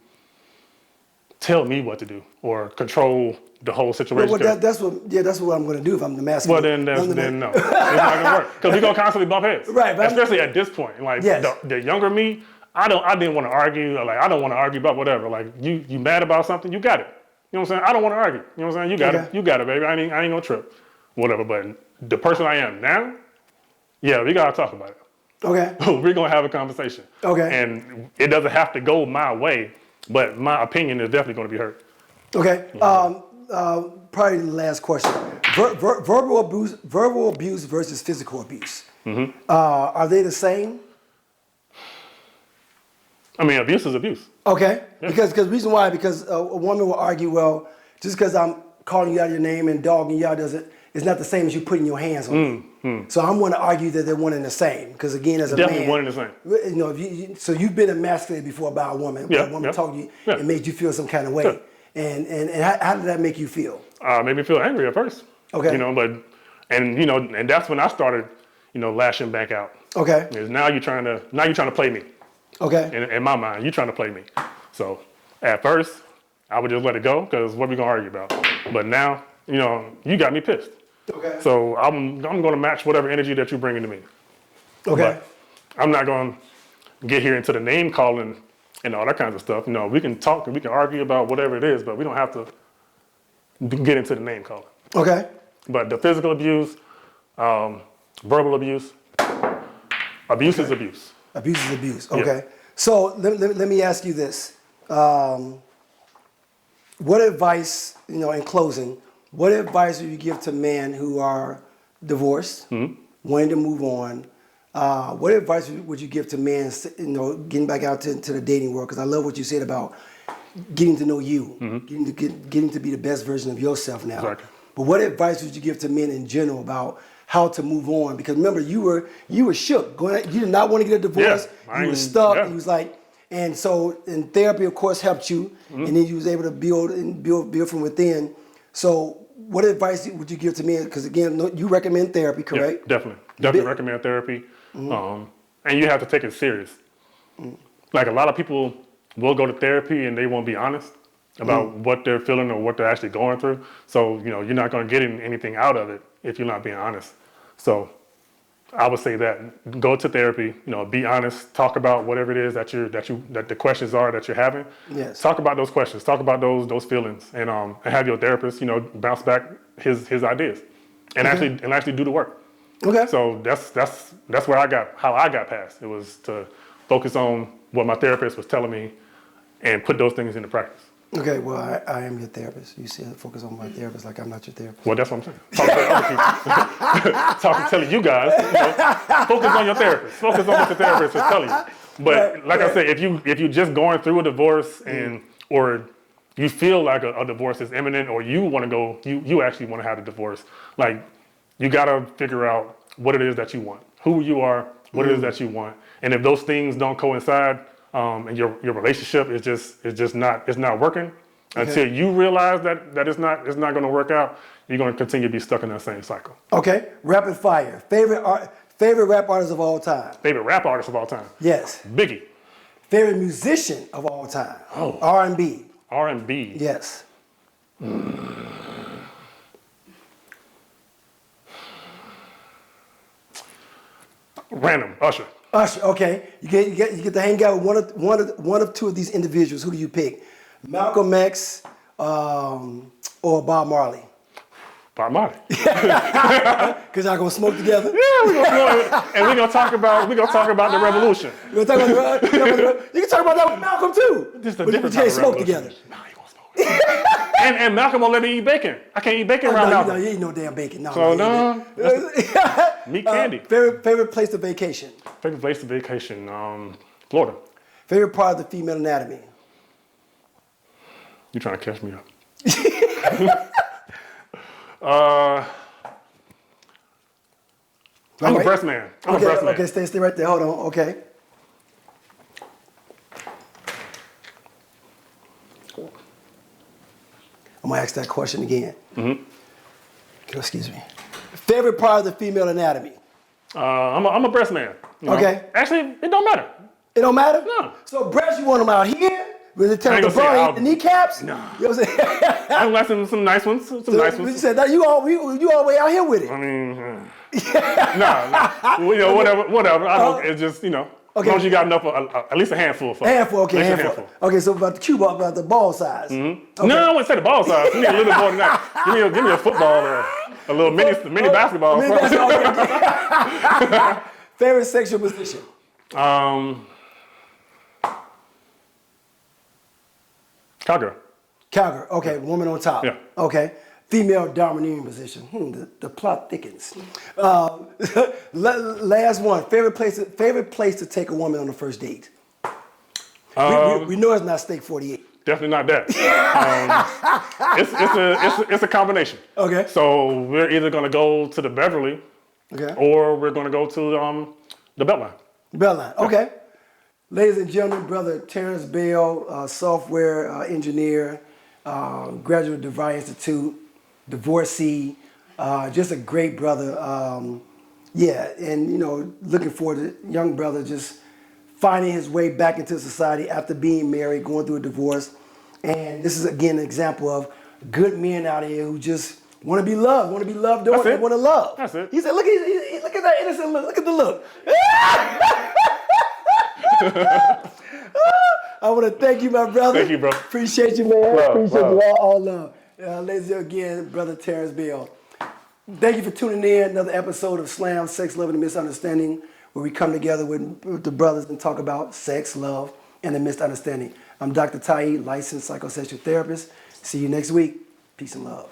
[SPEAKER 2] tell me what to do or control the whole situation.
[SPEAKER 1] Well, that's what I'm going to do if I'm the masculine.
[SPEAKER 2] Well, then no, it's not gonna work, because we're gonna constantly bump heads.
[SPEAKER 1] Right, but
[SPEAKER 2] especially at this point. Like the younger me, I didn't want to argue. Like, I don't want to argue about whatever. Like, you mad about something, you got it. You know what I'm saying? I don't want to argue. You know what I'm saying? You got it, baby. I ain't gonna trip. Whatever. But the person I am now, yeah, we gotta talk about it.
[SPEAKER 1] Okay.
[SPEAKER 2] We're gonna have a conversation.
[SPEAKER 1] Okay.
[SPEAKER 2] And it doesn't have to go my way, but my opinion is definitely gonna be heard.
[SPEAKER 1] Okay. Probably the last question. Verbal abuse versus physical abuse. Mm-hmm. Are they the same?
[SPEAKER 2] I mean, abuse is abuse.
[SPEAKER 1] Okay.
[SPEAKER 2] Yeah.
[SPEAKER 1] Because reason why, because a woman will argue, well, just because I'm calling you out your name and dogging you out it's not the same as you putting your hands on me. So I'm going to argue that they're one and the same. Because again, as a
[SPEAKER 2] definitely
[SPEAKER 1] man,
[SPEAKER 2] one and the same.
[SPEAKER 1] you know, so you've been emasculated before by a woman.
[SPEAKER 2] Yeah,
[SPEAKER 1] A woman talked to you and made you feel some kind of way.
[SPEAKER 2] Yeah.
[SPEAKER 1] And how did that make you feel?
[SPEAKER 2] Made me feel angry at first.
[SPEAKER 1] Okay.
[SPEAKER 2] You know, and that's when I started, you know, lashing back out.
[SPEAKER 1] Okay.
[SPEAKER 2] Is now you're trying to play me.
[SPEAKER 1] Okay.
[SPEAKER 2] In my mind, you're trying to play me. So at first, I would just let it go, because what are we gonna argue about? But now, you know, you got me pissed.
[SPEAKER 1] Okay.
[SPEAKER 2] So I'm gonna match whatever energy that you're bringing to me.
[SPEAKER 1] Okay.
[SPEAKER 2] But I'm not gonna get here into the name calling and all that kinds of stuff. You know, we can talk and we can argue about whatever it is, but we don't have to get into the name calling.
[SPEAKER 1] Okay.
[SPEAKER 2] But the physical abuse, verbal abuse, abuse is abuse.
[SPEAKER 1] Abuse is abuse. Okay.
[SPEAKER 2] Yeah.
[SPEAKER 1] So let me ask you this. What advice, you know, in closing, what advice would you give to men who are divorced, wanting to move on? What advice would you give to men, you know, getting back out to the dating world? Because I love what you said about getting to know you, getting to be the best version of yourself now.
[SPEAKER 2] Exactly.
[SPEAKER 1] But what advice would you give to men in general about how to move on? Because remember, you were shook. You did not want to get a divorce.
[SPEAKER 2] Yeah,
[SPEAKER 1] you were stuck.
[SPEAKER 2] yeah.
[SPEAKER 1] You was like, and so, and therapy, of course, helped you, and then you was able to build from within. So, what advice would you give to men? Because again, you recommend therapy, correct?
[SPEAKER 2] Yeah, definitely recommend therapy, and you have to take it serious. Like, a lot of people will go to therapy and they won't be honest about what they're feeling or what they're actually going through. So, you know, you're not going to get anything out of it if you're not being honest. So I would say that go to therapy, you know, be honest, talk about whatever it is that the questions are that you're having.
[SPEAKER 1] Yes.
[SPEAKER 2] Talk about those questions, talk about those feelings, and have your therapist, you know, bounce back his ideas and actually do the work.
[SPEAKER 1] Okay.
[SPEAKER 2] So that's where how I got past. It was to focus on what my therapist was telling me and put those things into practice.
[SPEAKER 1] Okay, well, I am your therapist. You said focus on my therapist like I'm not your therapist.
[SPEAKER 2] Well, that's what I'm saying. Talking to other people. Telling you guys, you know, focus on your therapist. Focus on what the therapist is telling you. But I said, if you just going through a divorce or you feel like a divorce is imminent, or you want to go, you actually want to have a divorce, like, you got to figure out what it is that you want, who you are, what it is that you want. And if those things don't coincide, and your relationship is just not working, until you realize that it's not going to work out, you're going to continue to be stuck in that same cycle.
[SPEAKER 1] Okay, rapid fire. Favorite rap artist of all time?
[SPEAKER 2] Favorite rap artist of all time?
[SPEAKER 1] Yes.
[SPEAKER 2] Biggie.
[SPEAKER 1] Favorite musician of all time?
[SPEAKER 2] Oh.
[SPEAKER 1] R&B.
[SPEAKER 2] R&B.
[SPEAKER 1] Yes.
[SPEAKER 2] Random, Usher.
[SPEAKER 1] Usher, okay. You get to hang out with one of two of these individuals. Who do you pick? Malcolm X or Bob Marley?
[SPEAKER 2] Bob Marley.
[SPEAKER 1] Because y'all gonna smoke together.
[SPEAKER 2] Yeah, we're gonna talk about the revolution.
[SPEAKER 1] You can talk about that with Malcolm too.
[SPEAKER 2] Just a
[SPEAKER 1] but
[SPEAKER 2] different
[SPEAKER 1] you
[SPEAKER 2] type
[SPEAKER 1] can't
[SPEAKER 2] of
[SPEAKER 1] smoke
[SPEAKER 2] revolution.
[SPEAKER 1] together.
[SPEAKER 2] Nah, you gonna smoke. and Malcolm won't let me eat bacon. I can't eat bacon around Malcolm.
[SPEAKER 1] No, you ain't no damn bacon. No,
[SPEAKER 2] So
[SPEAKER 1] no.
[SPEAKER 2] meat candy.
[SPEAKER 1] Favorite place to vacation?
[SPEAKER 2] Favorite place to vacation? Florida.
[SPEAKER 1] Favorite part of the female anatomy?
[SPEAKER 2] You trying to catch me up? I'm a breast man. I'm a breast man.
[SPEAKER 1] Okay, stay right there. Hold on. Okay. I'm gonna ask that question again. Excuse me. Favorite part of the female anatomy?
[SPEAKER 2] I'm a breast man. You know?
[SPEAKER 1] Okay.
[SPEAKER 2] Actually, it don't matter.
[SPEAKER 1] It don't matter?
[SPEAKER 2] No.
[SPEAKER 1] So breasts, you want them out here? With the bra, the kneecaps?
[SPEAKER 2] No.
[SPEAKER 1] You know what I'm saying?
[SPEAKER 2] I'm like some nice ones. Some nice ones.
[SPEAKER 1] You said that you all the way out here with it.
[SPEAKER 2] I mean, no. You know, whatever. I don't. It's just, you know.
[SPEAKER 1] Okay.
[SPEAKER 2] As long as you got enough, at least a handful. For
[SPEAKER 1] Okay,
[SPEAKER 2] at least
[SPEAKER 1] handful. Okay, so about the cube, about the ball size. Okay.
[SPEAKER 2] No, I wouldn't say the ball size. You need a little more than that. Give me a football or a little mini basketball.
[SPEAKER 1] Mini basketball. Favorite sexual position?
[SPEAKER 2] Cowgirl.
[SPEAKER 1] Cowgirl. Okay, woman on top.
[SPEAKER 2] Yeah.
[SPEAKER 1] Okay. Female domineering position. The plot thickens. Last one. Favorite place to take a woman on the first date. We know it's not Steak 48.
[SPEAKER 2] Definitely not that. It's a combination.
[SPEAKER 1] Okay.
[SPEAKER 2] So we're either going to go to the Beverly,
[SPEAKER 1] Okay.
[SPEAKER 2] or we're going to go to the Beltline.
[SPEAKER 1] Beltline. Okay. Ladies and gentlemen, brother Terrence Bell, software engineer, graduate of DeVry Institute, divorcee, just a great brother. And you know, looking forward to young brother just finding his way back into society after being married, going through a divorce. And this is again an example of good men out here who just want to be loved, want to want to love.
[SPEAKER 2] That's it.
[SPEAKER 1] He said, look at that innocent look, look at the look. I want to thank you, my brother.
[SPEAKER 2] Thank you, bro.
[SPEAKER 1] Appreciate you, man.
[SPEAKER 2] Love,
[SPEAKER 1] Appreciate
[SPEAKER 2] love.
[SPEAKER 1] you all love. Ladies and again, brother Terrence Bell. Thank you for tuning in. Another episode of S.L.A.M, Sex, Love, and the Misunderstanding, where we come together with the brothers and talk about sex, love, and the misunderstanding. I'm Dr. Tiy-E, licensed psychosexual therapist. See you next week. Peace and love.